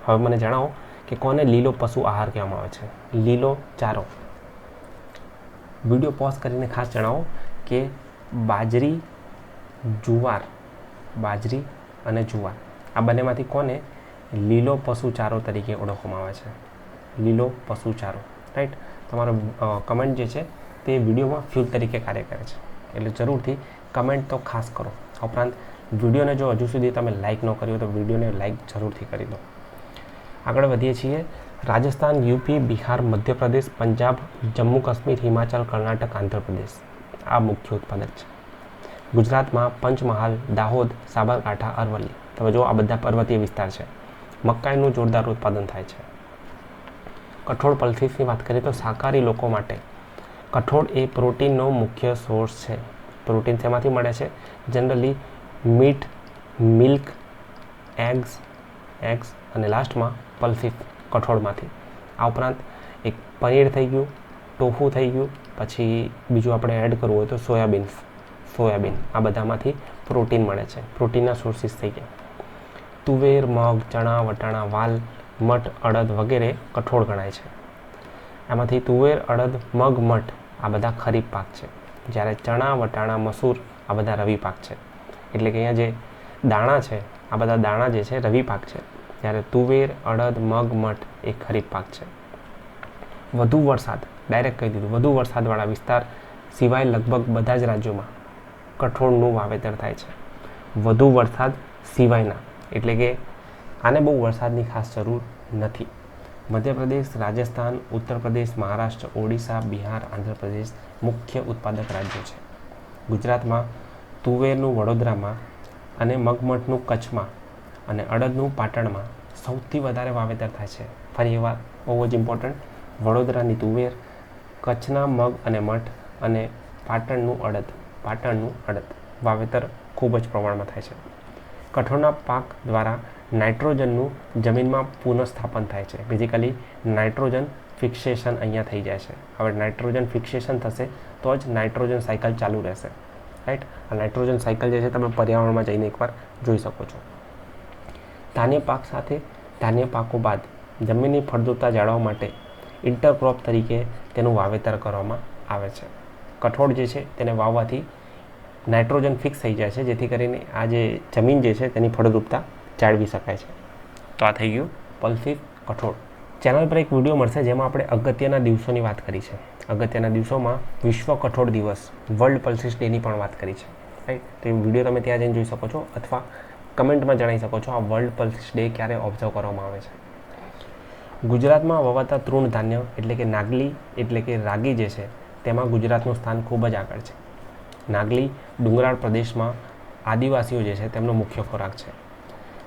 હવે મને જણાવો કે કોને લીલો પશુ આહાર કહેવામાં આવે છે, લીલો ચારો. વિડીયો પોઝ કરીને ખાસ જણાવો કે બાજરી અને જુવાર આ બંનેમાંથી કોને લીલો પશુચારો તરીકે ઓળખવામાં આવે છે, લીલો પશુચારો, રાઈટ. તમારો કમેન્ટ જે છે તે વિડીયોમાં ફ્યુલ તરીકે કાર્ય કરે છે, એટલે જરૂરથી કમેન્ટ તો ખાસ કરો. ઉપરાંત વિડીયોને જો હજુ સુધી તમે લાઇક ન કર્યો તો વિડીયોને લાઇક જરૂરથી કરી દો. આગળ વધીએ છીએ. રાજસ્થાન, યુપી, બિહાર, મધ્યપ્રદેશ, પંજાબ, જમ્મુ કાશ્મીર, હિમાચલ, કર્ણાટક, આંધ્રપ્રદેશ આ મુખ્ય ઉત્પાદક છે. ગુજરાતમાં પંચમહાલ, દાહોદ, સાબરકાંઠા, અરવલ્લી. તમે જો આ બધા પર્વતીય વિસ્તાર છે. મકાઈનું જોરદાર ઉત્પાદન થાય છે. કઠોળ પલ્સીસની વાત કરીએ તો શાકાહારી લોકો માટે કઠોળ એ પ્રોટીનનો મુખ્ય સોર્સ છે. પ્રોટીન શેમાંથી મળે છે? જનરલી મીટ, મિલ્ક, એગ્સ અને લાસ્ટમાં પલ્સીસ કઠોળમાંથી. આ ઉપરાંત એક પનીર થઈ ગયું, ટોફુ થઈ ગયું, પછી બીજું આપણે એડ કરવું હોય તો સોયાબીન, આ બધામાંથી પ્રોટીન મળે છે. પ્રોટીનના સોર્સિસ થઈ ગયા. તુવેર, મગ, ચણા, વટાણા, વાલ, મઠ, અડદ વગેરે કઠોળ ગણાય છે. આમાંથી તુવેર, અડદ, મગ, મઠ આ બધા ખરીફ પાક છે, જ્યારે ચણા, વટાણા, મસૂર આ બધા રવિ પાક છે. એટલે કે અહીંયા જે દાણા છે, આ બધા દાણા જે છે રવિ પાક છે, જ્યારે તુવેર, અડદ, મગ, મઠ એ ખરીફ પાક છે. વધુ વરસાદ, ડાયરેક્ટ કહી દીધું, વધુ વરસાદવાળા વિસ્તાર સિવાય લગભગ બધા જ રાજ્યોમાં કઠોળનું વાવેતર થાય છે. વધુ વરસાદ સિવાયના, એટલે કે આને બહુ વરસાદની ખાસ જરૂર નથી. મધ્યપ્રદેશ, રાજસ્થાન, ઉત્તર પ્રદેશ, મહારાષ્ટ્ર, ઓડિશા, બિહાર, આંધ્રપ્રદેશ મુખ્ય ઉત્પાદક રાજ્યો છે. ગુજરાતમાં તુવેરનું વડોદરામાં અને મગમઠનું કચ્છમાં અને અડદનું પાટણમાં સૌથી વધારે વાવેતર થાય છે. ફરી એકવાર બહુ જ ઇમ્પોર્ટન્ટ, વડોદરાની તુવેર, કચ્છના મગ અને મઠ અને પાટણનું અડદ વાવેતર ખૂબ જ પ્રમાણમાં થાય છે. કઠોળના પાક દ્વારા નાઇટ્રોજનનું જમીનમાં પુનઃસ્થાપન થાય છે. બેઝિકલી નાઇટ્રોજન ફિક્સેશન અહીંયા થઈ જાય છે. હવે નાઇટ્રોજન ફિક્સેશન થશે તો જ નાઇટ્રોજન સાયકલ ચાલુ રહેશે, રાઈટ. આ નાઇટ્રોજન સાયકલ જે છે તમે પર્યાવરણમાં જઈને એકવાર જોઈ શકો છો. ધાન્ય પાક સાથે ધાન્ય પાકો બાદ જમીનની ફળદ્રુપતા જાળવવા માટે ઇન્ટરક્રોપ તરીકે તેનું વાવેતર કરવામાં આવે છે. કઠોળ જે છે તેને વાવવાથી નાઇટ્રોજન ફિક્સ થઈ જાય છે, જેથી કરીને આ જે જમીન જે છે તેની ફળદ્રુપતા જાળવી શકાય છે. તો આ થઈ ગયું પલ્સીસ કઠોળ. ચેનલ પર એક વિડીયો મળશે જેમાં આપણે અગત્યના દિવસોની વાત કરી છે. અગત્યના દિવસોમાં વિશ્વ કઠોળ દિવસ, વર્લ્ડ પલ્સીસ ડેની પણ વાત કરી છે, રાઈટ. તો એ વિડીયો તમે ત્યાં જઈને જોઈ શકો છો અથવા કમેન્ટમાં જણાવી શકો છો આ વર્લ્ડ પલ્સીસ ડે ક્યારે ઓબ્ઝર્વ કરવામાં આવે છે. ગુજરાતમાં વવાતા તૃણ ધાન્ય એટલે કે નાગલી એટલે કે રાગી જે છે તેમાં ગુજરાતનું સ્થાન ખૂબ જ આગળ છે. નાગલી ડુંગરાળ પ્રદેશમાં આદિવાસીઓ જે છે તેમનો મુખ્ય ખોરાક છે.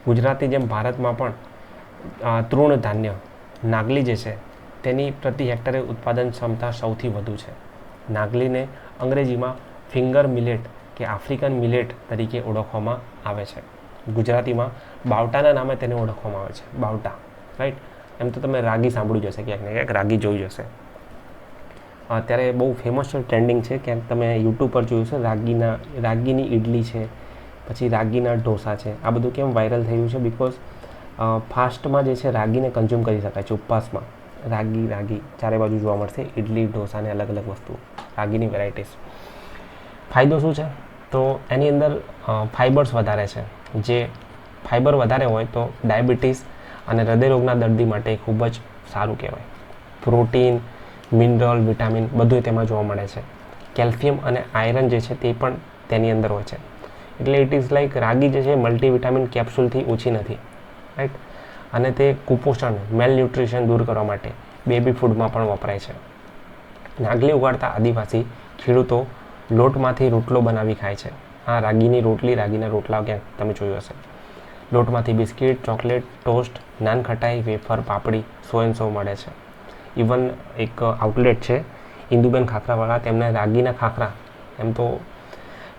ગુજરાતની જેમ ભારતમાં પણ તૃણ ધાન્ય નાગલી જે છે તેની પ્રતિ હેક્ટરે ઉત્પાદન ક્ષમતા સૌથી વધુ છે. નાગલીને અંગ્રેજીમાં ફિંગર મિલેટ કે આફ્રિકન મિલેટ તરીકે ઓળખવામાં આવે છે. ગુજરાતીમાં બાવટાના નામે તેને ઓળખવામાં આવે છે, બાવટા, રાઈટ. એમ તો તમે રાગી સાંભળ્યું જશે, ક્યાંક ને ક્યાંક રાગી જોઈ જશે. અત્યારે બહુ ફેમસ છે, ટ્રેન્ડિંગ છે, ક્યાંક તમે યુટ્યુબ પર જોયું છે રાગીની ઇડલી છે, પછી રાગીના ઢોસા છે. આ બધું કેમ વાયરલ થયું છે? બિકોઝ ફાસ્ટમાં જે છે રાગીને કન્ઝ્યુમ કરી શકાય છે. ઉપવાસમાં રાગી ચારે બાજુ જોવા મળશે, ઇડલી, ઢોસાને અલગ અલગ વસ્તુઓ, રાગીની વેરાયટીઝ. ફાયદો શું છે? તો એની અંદર ફાઇબર્સ વધારે છે. જે ફાઇબર વધારે હોય તો ડાયાબિટીસ અને હૃદયરોગના દર્દી માટે ખૂબ જ સારું કહેવાય. પ્રોટીન, મિનરલ, વિટામિન બધું તેમાં જોવા મળે છે. કેલ્શિયમ અને આયરન જે છે તે પણ તેની અંદર હોય છે. એટલે ઇટ ઇઝ લાઈક રાગી જે છે મલ્ટીવિટામિન કેપ્સ્યુલથી ઓછી નથી, રાઈટ. અને તે કુપોષણ, મેલ ન્યુટ્રિશન દૂર કરવા માટે બેબી ફૂડમાં પણ વપરાય છે. નાગલી ઉગાડતા આદિવાસી ખેડૂતો લોટમાંથી રોટલો બનાવી ખાય છે હા, રાગીની રોટલી, રાગીના રોટલા ક્યાંક તમે જોયું હશે. લોટમાંથી biscuit, chocolate, toast, nankhatai, wafer, પાપડી, સો એન્ડ સો મળે છે. ઇવન એક આઉટલેટ છે ઇન્દુબેન ખાખરાવાળા, તેમને રાગીના ખાખરા, એમ તો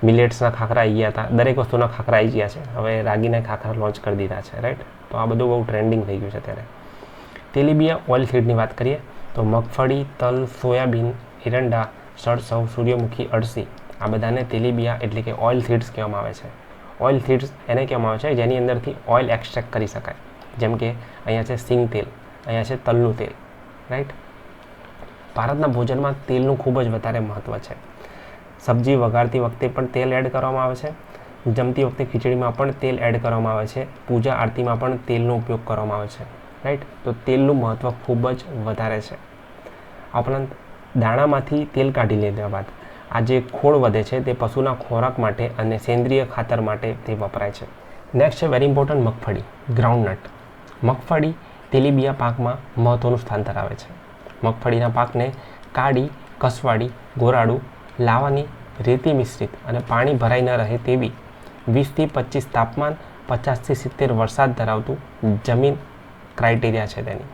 મિલેટ્સના ખાખરા આવી ગયા હતા, દરેક વસ્તુના ખાખરા આવી ગયા છે, હવે રાગીના ખાખરા લોન્ચ કરી દીધા છે, રાઈટ. તો આ બધું બહુ ટ્રેન્ડિંગ થઈ ગયું છે અત્યારે. તેલીબિયા ઓઇલ સીડની વાત કરીએ તો મગફળી, તલ, સોયાબીન, એરંડા, સરસવ, સૂર્યમુખી, અળસી, આ બધાને તેલીબિયા એટલે કે ઓઇલ સીડ્સ કહેવામાં આવે છે. ઓઇલ સીડ્સ એને કહેવામાં આવે છે જેની અંદરથી ઓઇલ એક્સટ્રેક્ટ કરી શકાય. જેમ કે અહીંયા છે સિંગ તેલ, અહીંયા છે તલનું તેલ, રાઈટ. ભારતના ભોજનમાં તેલનું ખૂબ જ વધારે મહત્ત્વ છે. સબ્જી વઘારતી વખતે પણ તેલ એડ કરવામાં આવે છે, જમતી વખતે ખીચડીમાં પણ તેલ એડ કરવામાં આવે છે, પૂજા આરતીમાં પણ તેલનો ઉપયોગ કરવામાં આવે છે, રાઈટ. તો તેલનું મહત્ત્વ ખૂબ જ વધારે છે. આ ઉપરાંત દાણામાંથી તેલ કાઢી લીધા બાદ આ જે ખોળ વધે છે તે પશુના ખોરાક માટે અને સેન્દ્રિય ખાતર માટે તે વપરાય છે. નેક્સ્ટ છે વેરી ઇમ્પોર્ટન્ટ મગફળી, ગ્રાઉન્ડનટ. મગફળી તેલીબિયા પાકમાં મહત્ત્વનું સ્થાન ધરાવે છે. મગફળીના પાકને કાળી, કસવાળી, ગોરાડું, લાવાની, રેતી મિશ્રિત અને પાણી ભરાઈ ન રહે તેવી 20 થી 25 તાપમાન, 50 થી 70 વરસાદ ધરાવતું જમીન ક્રાઇટેરિયા છે તેની.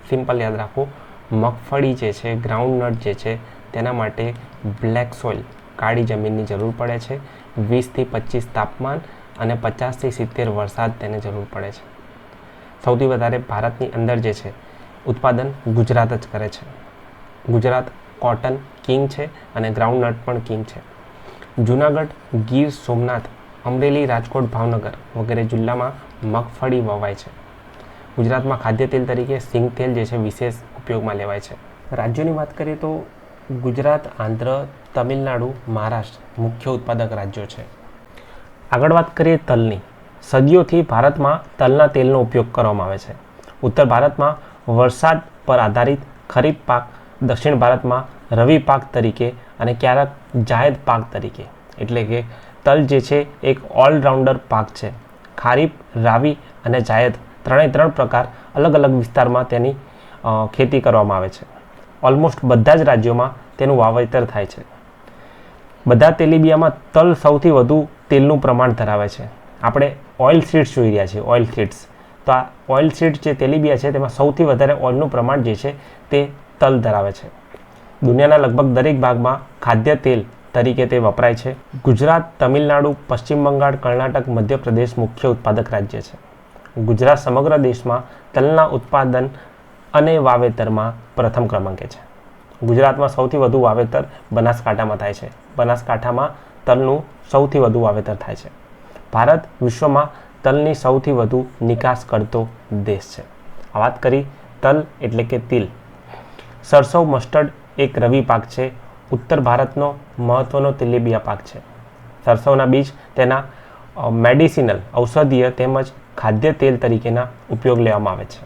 સિમ્પલ યાદ રાખો, મગફળી જે છે, ગ્રાઉન્ડનટ જે છે, તેના માટે બ્લેક સોઇલ, કાળી જમીનની જરૂર પડે છે. 20 થી 25 તાપમાન અને 50 થી 70 વરસાદ તેને જરૂર પડે છે. સૌથી વધારે ભારતની અંદર જે છે ઉત્પાદન ગુજરાત જ કરે છે. ગુજરાત કોટન કિંગ છે અને ગ્રાઉન્ડનટ પણ કિંગ છે. જૂનાગઢ, ગીર સોમનાથ, અમરેલી, રાજકોટ, ભાવનગર વગેરે જિલ્લામાં મગફળી વવાય છે. ગુજરાતમાં ખાદ્ય તેલ તરીકે સિંગ તેલ જે છે વિશેષ ઉપયોગમાં લેવાય છે. રાજ્યોની વાત કરીએ તો ગુજરાત, આંધ્ર, તમિલનાડુ, મહારાષ્ટ્ર મુખ્ય ઉત્પાદક રાજ્યો છે. આગળ વાત કરીએ તલની. સદીઓથી ભારતમાં તલના તેલનો ઉપયોગ કરવામાં આવે છે. ઉત્તર ભારતમાં વરસાદ પર આધારિત ખરીફ પાક, દક્ષિણ ભારતમાં રવિ પાક તરીકે અને ક્યારેક જાયદ પાક તરીકે. એટલે કે તલ જે છે એક ઓલરાઉન્ડર પાક છે. ખારીફ, રાવી અને જાયદ ત્રણ પ્રકાર અલગ અલગ વિસ્તારમાં તેની ખેતી કરવામાં આવે છે. ઓલમોસ્ટ બધા જ રાજ્યોમાં તેનું વાવેતર થાય છે. બધા તેલીબિયામાં તલ સૌથી વધુ તેલનું પ્રમાણ ધરાવે છે. આપણે ઓઇલ સીડ્સ જોઈ રહ્યા છીએ, ઓઇલ સીડ્સ. તો આ ઓઇલ સીડ્સ જે તેલીબિયા છે તેમાં સૌથી વધારે ઓઇલનું પ્રમાણ જે છે તે તલ ધરાવે છે. દુનિયાના લગભગ દરેક ભાગમાં ખાદ્ય તેલ તરીકે તે વપરાય છે. ગુજરાત, તમિલનાડુ, પશ્ચિમ બંગાળ, કર્ણાટક, મધ્યપ્રદેશ મુખ્ય ઉત્પાદક રાજ્ય છે. ગુજરાત સમગ્ર દેશમાં તલના ઉત્પાદન અને વાવેતરમાં પ્રથમ ક્રમાંકે છે. ગુજરાતમાં સૌથી વધુ વાવેતર બનાસકાંઠામાં થાય છે. બનાસકાંઠામાં તલનું સૌથી વધુ વાવેતર થાય છે. ભારત વિશ્વમાં તલની સૌથી વધુ નિકાસ કરતો દેશ છે. આ વાત કરી તલ એટલે કે તિલ. સરસવ, મસ્ટર્ડ એક રવિ પાક છે. ઉત્તર ભારતનો મહત્વનો તેલીબિયા પાક છે. સરસવના બીજ તેના મેડિસિનલ, ઔષધીય તેમજ ખાદ્ય તેલ તરીકેના ઉપયોગ લેવામાં આવે છે.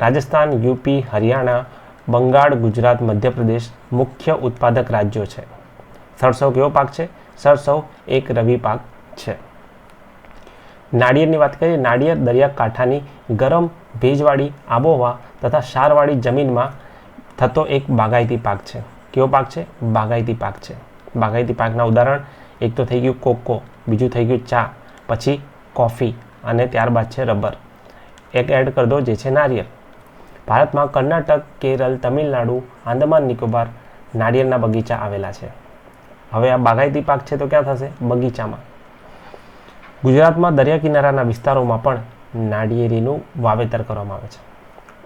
રાજસ્થાન, યુપી, હરિયાણા, બંગાળ, ગુજરાત, મધ્યપ્રદેશ મુખ્ય ઉત્પાદક રાજ્યો છે. સરસવ કેવો પાક છે? સરસવ એક રવિ પાક છે. નાળિયેરની વાત કરીએ. નાળિયેર દરિયાકાંઠાની ગરમ, ભેજવાળી આબોહવા તથા ક્ષારવાળી જમીનમાં થતો એક બાગાયતી પાક છે. કેવો પાક છે? બાગાયતી પાક છે. બાગાયતી પાકના ઉદાહરણ એક તો થઈ ગયું કોકો, બીજું થઈ ગયું ચા, પછી કોફી અને ત્યારબાદ છે રબર. એક એડ કરી દો જે છે નારિયેળ. ભારતમાં કર્ણાટક, કેરળ, તમિલનાડુ, આંદામાન નિકોબાર નાળિયેરના બગીચા આવેલા છે. હવે આ બાગાયતી પાક છે તો ક્યાં થશે? બગીચામાં. ગુજરાતમાં દરિયા કિનારાના વિસ્તારોમાં પણ નાળિયેરીનું વાવેતર કરવામાં આવે છે.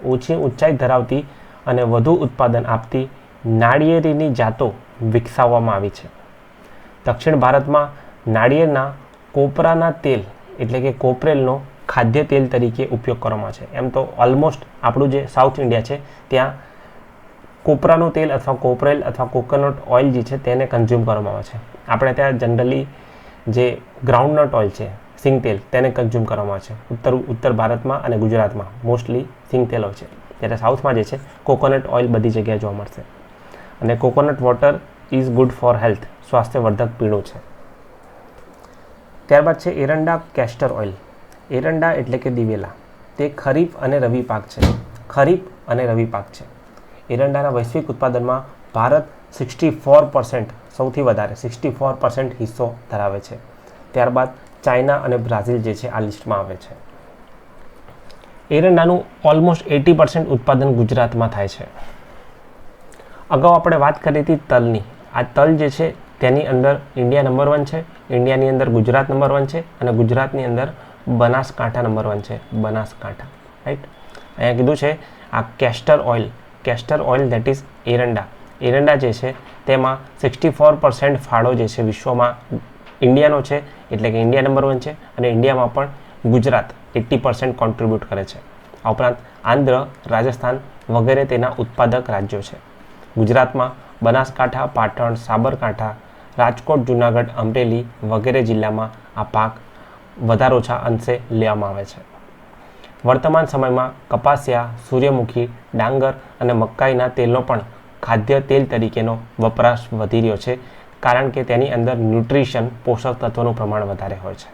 ઓછી ઊંચાઈ ધરાવતી અને વધુ ઉત્પાદન આપતી નાળિયેરીની જાતો વિકસાવવામાં આવી છે. દક્ષિણ ભારતમાં નાળિયેરના કોપરાના તેલ એટલે કે કોપરેલનો ખાદ્ય તેલ તરીકે ઉપયોગ કરવામાં છે. એમ તો ઓલમોસ્ટ આપણું જે સાઉથ ઇન્ડિયા છે ત્યાં કોપરાનું તેલ અથવા કોપરેલ અથવા કોકોનટ ઓઇલ જે છે તેને કન્ઝ્યુમ કરવામાં આવે છે. આપણે ત્યાં જનરલી જે ગ્રાઉન્ડનટ ઓઇલ છે, સિંગ તેલ, તેને કન્ઝ્યુમ કરવામાં આવે છે. ઉત્તર ભારતમાં અને ગુજરાતમાં મોસ્ટલી સિંગ તેલ હોય છે. જ્યારે સાઉથમાં જે છે કોકોનટ ઓઇલ બધી જગ્યાએ જોવા મળશે. અને coconut water is good for health, સ્વાસ્થ્યવર્ધક પીણું છે. ત્યારબાદ છે એરંડા કેસ્ટર ઓઇલ. એરંડા એટલે કે દિવેલા, તે ખરીફ અને રવિ પાક છે. ખરીફ અને રવિ પાક છે. એરંડાના વૈશ્વિક ઉત્પાદનમાં ભારત 64% સૌથી વધારે 64% હિસ્સો ધરાવે છે. ત્યારબાદ ચાઇના અને બ્રાઝિલ જે છે આ લિસ્ટમાં આવે છે. એરંડાનું ઓલમોસ્ટ 80% ઉત્પાદન ગુજરાતમાં થાય છે. અગાઉ આપણે વાત કરી હતી તલની. આ તલ જે છે તેની અંદર ઇન્ડિયા નંબર 1 છે, ઇન્ડિયાની અંદર ગુજરાત નંબર 1 છે અને ગુજરાતની અંદર બનાસકાંઠા નંબર 1 છે. બનાસકાંઠા, રાઈટ. અહીંયા કીધું છે આ કેસ્ટર ઓઇલ દેટ ઇઝ એરંડા જે છે તેમાં 64% ફાળો જે છે વિશ્વમાં ઇન્ડિયાનો છે, એટલે કે ઇન્ડિયા નંબર 1 છે અને ઇન્ડિયામાં પણ ગુજરાત 80% કોન્ટ્રીબ્યુટ કરે છે. આ ઉપરાંત આંધ્ર, રાજસ્થાન વગેરે તેના ઉત્પાદક રાજ્યો છે. ગુજરાતમાં બનાસકાંઠા, પાટણ, સાબરકાંઠા, રાજકોટ, જૂનાગઢ, અમરેલી વગેરે જિલ્લામાં આ પાક વધારે ઓછા અંશે લેવામાં આવે છે. વર્તમાન સમયમાં કપાસિયા, સૂર્યમુખી, ડાંગર અને મકાઈના તેલનો પણ ખાદ્ય તેલ તરીકેનો વપરાશ વધી રહ્યો છે, કારણ કે તેની અંદર ન્યુટ્રિશન પોષક તત્વોનું પ્રમાણ વધારે હોય છે.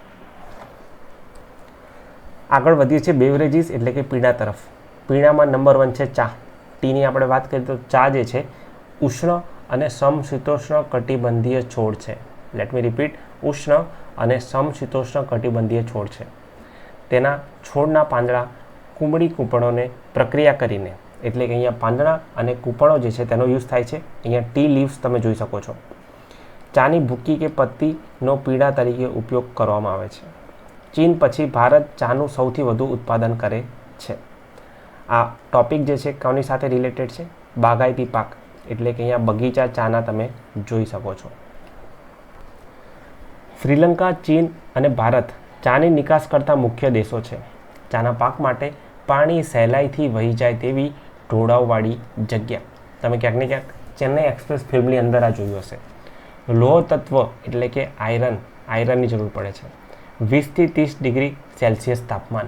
આગળ વધીએ છીએ બેવરેજીસ એટલે કે પીણા તરફ. પીણામાં નંબર 1 છે ચા. ટીની આપણે વાત કરીએ તો ચા જે છે ઉષ્ણ અને સમશીતોષ્ણ કટિબંધીય છોડ છે. લેટ મી રિપીટ, ઉષ્ણ અને સમશીતોષ્ણ કટિબંધીય છોડ છે. તેના છોડના પાંદડા કુંબળી કૂંપણોને પ્રક્રિયા કરીને, એટલે કે અહીંયા પાંદડા અને કૂંપણો જે છે તેનો યુઝ થાય છે. અહીંયા ટી લીવ્સ તમે જોઈ શકો છો. ચાની ભૂકી કે પત્તીનો પીણા તરીકે ઉપયોગ કરવામાં આવે છે. ચીન પછી ભારત ચાનું સૌથી વધુ ઉત્પાદન કરે છે. આ ટોપિક જે છે કોની સાથે રિલેટેડ છે? બાગાયતી પાક, એટલે કે અહીંયા બગીચા ચાના તમે જોઈ શકો છો. શ્રીલંકા, ચીન અને ભારત ચાની નિકાસ કરતા મુખ્ય દેશો છે. ચાના પાક માટે પાણી સહેલાઈથી વહી જાય તેવી ઢોળાવવાળી જગ્યા. તમે ક્યાંક ને ક્યાંક ચેન્નઈ એક્સપ્રેસ ફિલ્મની અંદર આ જોયું હશે. લોહ તત્વ એટલે કે આયરનની જરૂર પડે છે. 20 થી 30 ડિગ્રી સેલ્સિયસ તાપમાન,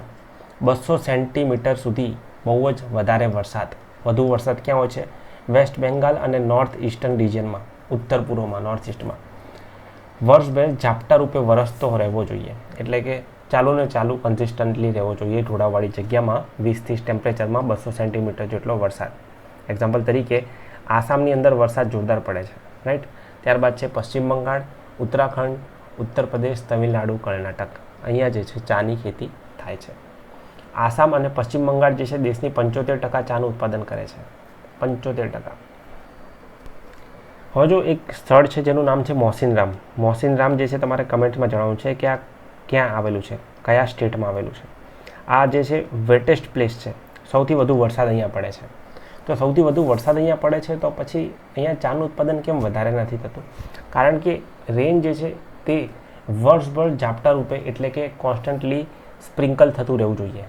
200 સેન્ટીમીટર સુધી બહુ જ વધારે વરસાદ. વધુ વરસાદ ક્યાં હોય છે? વેસ્ટ બેંગાલ અને નોર્થ ઇસ્ટર્ન રિજિયનમાં, ઉત્તર પૂર્વમાં, નોર્થ ઇસ્ટમાં. વર્ષભર ઝાપટા રૂપે વરસતો રહેવો જોઈએ, એટલે કે ચાલુ ને ચાલુ કન્સિસ્ટન્ટલી રહેવો જોઈએ ઢોળાવવાળી જગ્યામાં. 20 ટેમ્પરેચરમાં 200 સેન્ટીમીટર જેટલો વરસાદ. એક્ઝામ્પલ તરીકે આસામની અંદર વરસાદ જોરદાર પડે છે, રાઈટ. ત્યારબાદ છે પશ્ચિમ બંગાળ, ઉત્તરાખંડ, ઉત્તર પ્રદેશ, તમિલનાડુ, કર્ણાટક. અહીંયા જે છે ચાની ખેતી થાય છે. આસામ અને પશ્ચિમ બંગાળ જે છે દેશની 75% ચાનું ઉત્પાદન કરે છે. 75%. હવે જો એક સ્થળ છે જેનું નામ છે મોસિનરામ. મોસિનરામ જે છે તમારે કમેન્ટમાં જણાવવું છે કે આ ક્યાં આવેલું છે, કયા સ્ટેટમાં આવેલું છે. આ જે છે વેટેસ્ટ પ્લેસ છે, સૌથી વધુ વરસાદ અહીંયા પડે છે. તો સૌથી વધુ વરસાદ અહીંયા પડે છે તો પછી અહીંયા ચાનું ઉત્પાદન કેમ વધારે નથી થતું? કારણ કે રેન જે છે તે વર્ષભર ઝાપટા રૂપે, એટલે કે કોન્સ્ટન્ટલી સ્પ્રિંકલ થતું રહેવું જોઈએ.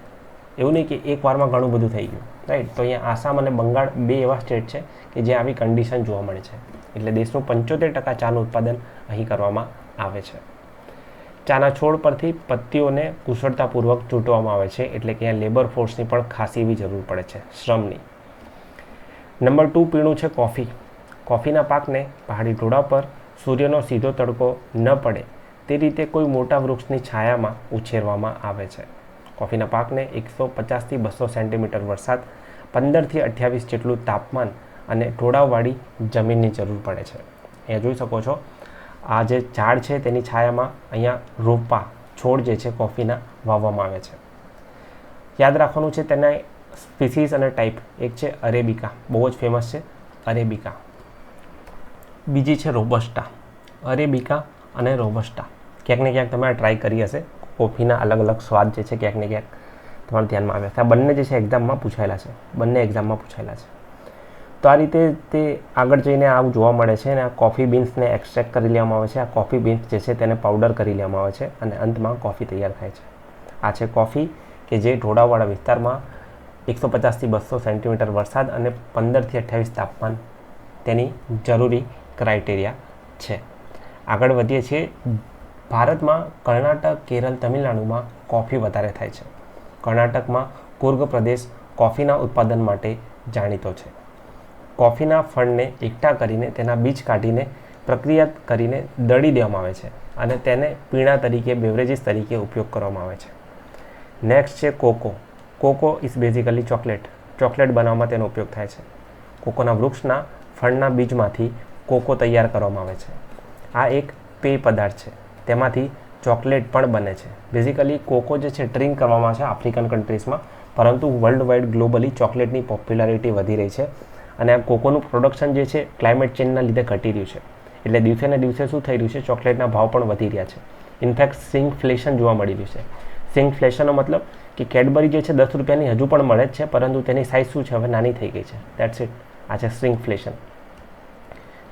એવું નહીં કે એક વારમાં ઘણું બધું થઈ ગયું, રાઈટ. તો અહીંયા આસામ અને બંગાળ બે એવા સ્ટેટ છે કે જ્યાં આવી કન્ડિશન જોવા મળે છે. એટલે દેશનું 75% ચાનું ઉત્પાદન અહીં કરવામાં આવે છે. ચાના છોડ પરથી પત્તીઓને કુશળતાપૂર્વક ચૂંટવામાં આવે છે, એટલે કે અહીંયા લેબર ફોર્સની પણ ખાસી એવી જરૂર પડે છે, શ્રમની. નંબર 2 પીણું છે કોફી. કોફીના પાકને પહાડી ઢોળા પર સૂર્યનો સીધો તડકો ન પડે તે રીતે કોઈ મોટા વૃક્ષની છાયામાં ઉછેરવામાં આવે છે. કોફીના પાકને 150 થી 200 સેન્ટીમીટર વરસાદ, 15 થી 28 જેટલું તાપમાન અને ઢોળાવવાળી જમીનની જરૂર પડે છે. અહીંયા જોઈ શકો છો આ જે ઝાડ છે તેની છાયામાં અહીંયા રોપા, છોડ જે છે કોફીના વાવવામાં આવે છે. યાદ રાખવાનું છે તેના સ્પીસીસ અને ટાઈપ. એક છે અરેબિકા, બહુ જ ફેમસ છે અરેબિકા. બીજી છે રોબસ્ટા. અરેબિકા અને રોબસ્ટા ક્યાંક ને ક્યાંક તમે આ ટ્રાય કરી હશે. કોફીના અલગ અલગ સ્વાદ જે છે ક્યાંક ને ક્યાંક તમારા ધ્યાનમાં આવ્યા છે. આ બંને જે છે એક્ઝામમાં પૂછાયેલા છે. તો આ રીતે તે આગળ જઈને આવું જોવા મળે છે અને આ કોફી બીન્સને એક્સટ્રેક્ટ કરી લેવામાં આવે છે. આ કોફી બીન્સ જે છે તેને પાવડર કરી લેવામાં આવે છે અને અંતમાં કોફી તૈયાર થાય છે. આ છે કોફી કે જે ઢોળાવવાળા વિસ્તારમાં 150 થી 200 સેન્ટીમીટર વરસાદ અને 15 થી 28 તાપમાન તેની જરૂરી ક્રાઇટેરિયા છે. આગળ વધીએ છીએ. ભારતમાં કર્ણાટક, કેરળ, તમિલનાડુમાં કોફી વધારે થાય છે. કર્ણાટકમાં કુર્ગ પ્રદેશ કોફીના ઉત્પાદન માટે જાણીતો છે. કોફીના ફળને એકઠા કરીને તેના બીજ કાઢીને પ્રક્રિયા કરીને દળી દેવામાં આવે છે અને તેને પીણા તરીકે, બેવરેજીસ તરીકે ઉપયોગ કરવામાં આવે છે. નેક્સ્ટ છે cocoa. Cocoa is basically chocolate બનાવવામાં તેનો ઉપયોગ થાય છે. કોકોના વૃક્ષના ફળના બીજમાંથી કોકો તૈયાર કરવામાં આવે છે. આ એક પેય પદાર્થ છે. તેમાંથી ચોકલેટ પણ બને છે. બેઝિકલી કોકો જે છે ડ્રિંક કરવામાં છે આફ્રિકન કન્ટ્રીઝમાં, પરંતુ વર્લ્ડ વાઇડ ગ્લોબલી ચોકલેટની પોપ્યુલારિટી વધી રહી છે અને આ કોકોનું પ્રોડક્શન જે છે ક્લાઇમેટ ચેન્જના લીધે ઘટી રહ્યું છે. એટલે દિવસે ને દિવસે શું થઈ રહ્યું છે, ચોકલેટના ભાવ પણ વધી રહ્યા છે. ઇનફેક્ટ શિંગફ્લેશન જોવા મળી રહ્યું છે. શિંગફ્લેશનનો મતલબ કે કેડબરી જે છે 10 રૂપિયાની હજુ પણ મળે જ છે, પરંતુ તેની સાઇઝ શું છે, હવે નાની થઈ ગઈ છે. That's it. આ છે શિંગફ્લેશન.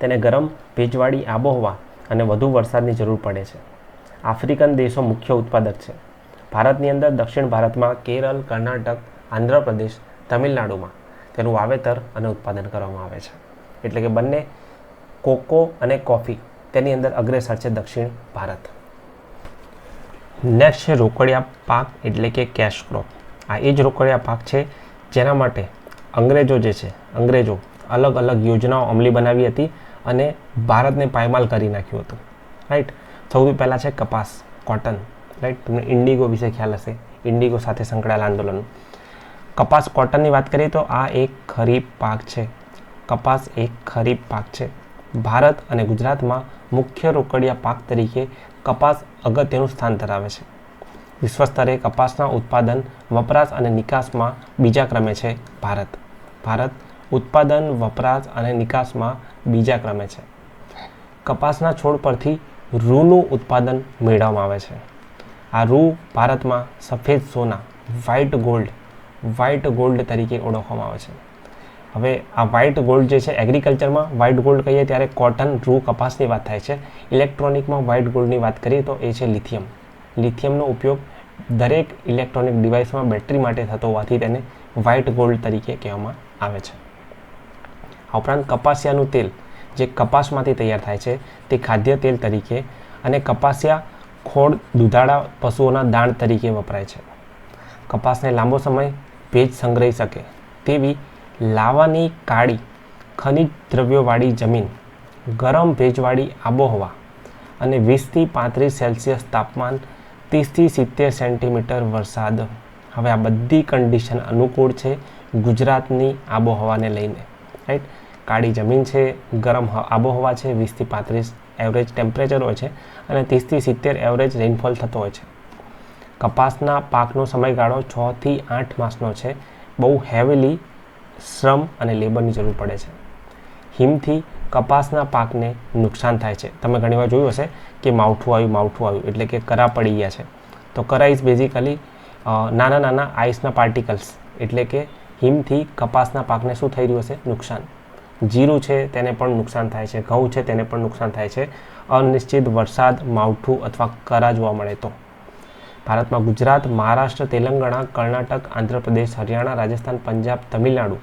તેને ગરમ ભેજવાળી આબોહવા અને વધુ વરસાદની જરૂર પડે છે. આફ્રિકન દેશો મુખ્ય ઉત્પાદક છે. ભારતની અંદર દક્ષિણ ભારતમાં કેરળ, કર્ણાટક, આંધ્રપ્રદેશ, તમિલનાડુમાં તેનું વાવેતર અને ઉત્પાદન કરવામાં આવે છે. એટલે કે બંને કોકો અને કોફી તેની અંદર અગ્રેસર છે દક્ષિણ ભારત. નેક્સ્ટ છે રોકડિયા પાક એટલે કે કેશ ક્રોપ. આ એ જ રોકડિયા પાક છે જેના માટે અંગ્રેજો અલગ અલગ યોજનાઓ અમલી બનાવી હતી અને ભારતને પાયમાલ કરી નાખ્યું હતું. રાઈટ. સૌથી પહેલાં છે કપાસ, કોટન. રાઈટ. તમને ઇન્ડિગો વિશે ખ્યાલ હશે, ઇન્ડિગો સાથે સંકળાયેલ આંદોલન. કપાસ કોટનની વાત કરીએ તો આ એક ખરીફ પાક છે. કપાસ એક ખરીફ પાક છે. ભારત અને ગુજરાતમાં મુખ્ય રોકડિયા પાક તરીકે કપાસ અગત્યનું સ્થાન ધરાવે છે. વિશ્વ સ્તરે કપાસના ઉત્પાદન, વપરાશ અને નિકાસમાં બીજા ક્રમે છે ભારત ઉત્પાદન, વપરાશ અને નિકાસમાં બીજા ક્રમે છે. કપાસના છોડ પરથી રૂનું ઉત્પાદન મેળવવામાં આવે છે. આ રૂ ભારતમાં સફેદ સોના, વ્હાઇટ ગોલ્ડ તરીકે ઓળખવામાં આવે છે. હવે આ વ્હાઇટ ગોલ્ડ જે છે, એગ્રીકલ્ચરમાં વ્હાઇટ ગોલ્ડ કહીએ ત્યારે કોટન, રૂ, કપાસની વાત થાય છે. ઇલેક્ટ્રોનિકમાં વ્હાઇટ ગોલ્ડની વાત કરીએ તો એ છે લિથિયમ. લિથિયમનો ઉપયોગ દરેક ઇલેક્ટ્રોનિક ડિવાઇસમાં બેટરી માટે થતો હોવાથી તેને વ્હાઇટ ગોલ્ડ તરીકે કહેવામાં આવે છે. આ ઉપરાંત કપાસિયાનું તેલ જે કપાસમાંથી તૈયાર થાય છે તે ખાદ્ય તેલ તરીકે અને કપાસિયા ખોળ દુધાળા પશુઓના દાણ તરીકે વપરાય છે. કપાસને લાંબો સમય ભેજ સંગ્રહી શકે તેવી લાવાની કાળી ખનિજ દ્રવ્યોવાળી જમીન, ગરમ ભેજવાળી આબોહવા અને 20 થી 35 સેલ્સિયસ તાપમાન, 30 થી 70 સેન્ટીમીટર વરસાદ. હવે આ બધી કન્ડિશન અનુકૂળ છે ગુજરાતની આબોહવાને લઈને. રાઈટ. કાળી જમીન છે, ગરમ આબોહવા છે, 20 થી 35 એવરેજ ટેમ્પરેચર હોય છે અને 30 થી 70 એવરેજ રેઇનફોલ થતો હોય છે. કપાસના પાકનો સમયગાળો 6 થી 8 માસનો છે. બહુ હેવીલી શ્રમ અને લેબરની જરૂર પડે છે. હિમથી કપાસના પાકને નુકસાન થાય છે. તમે ઘણીવાર જોયું હશે કે માવઠું આવ્યું એટલે કે કરા પડી ગયા છે. તો કરા ઇઝ બેઝિકલી નાના આઈસના પાર્ટિકલ્સ, એટલે કે હિમથી કપાસના પાકને શું થઈ રહ્યું હશે, નુકસાન. જીરું છે તેને પણ નુકસાન થાય છે, ઘઉં છે તેને પણ નુકસાન થાય છે અનિશ્ચિત વરસાદ, માવઠું અથવા કરા જોવા મળે તો. ભારતમાં ગુજરાત, મહારાષ્ટ્ર, તેલંગાણા, કર્ણાટક, આંધ્રપ્રદેશ, હરિયાણા, રાજસ્થાન, પંજાબ, તમિલનાડુ,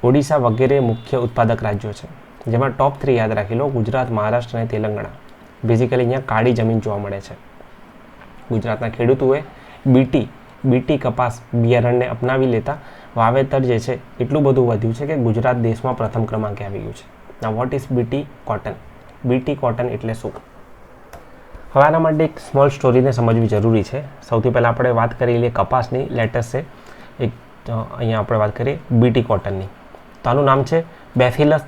ઓડિશા વગેરે મુખ્ય ઉત્પાદક રાજ્યો છે. જેમાં ટોપ 3 યાદ રાખી લો, ગુજરાત, મહારાષ્ટ્ર અને તેલંગાણા. બેઝિકલી અહીંયા કાળી જમીન જોવા મળે છે. ગુજરાતના ખેડૂતોએ બીટી કપાસ બિયારણને અપનાવી લેતા વાવેતર જે છે એટલું બધું વધ્યું છે કે ગુજરાત દેશમાં પ્રથમ ક્રમાંકે આવી ગયું છે. ના what is BT cotton? BT cotton એટલે શું? હવે આના માટે એક સ્મોલ સ્ટોરીને સમજવી જરૂરી છે. સૌથી પહેલાં આપણે વાત કરી લઈએ કપાસની. લેટેસ્ટ છે એક અહીંયા આપણે વાત કરીએ બીટી કોટનની. તો આનું નામ છે બેસિલસ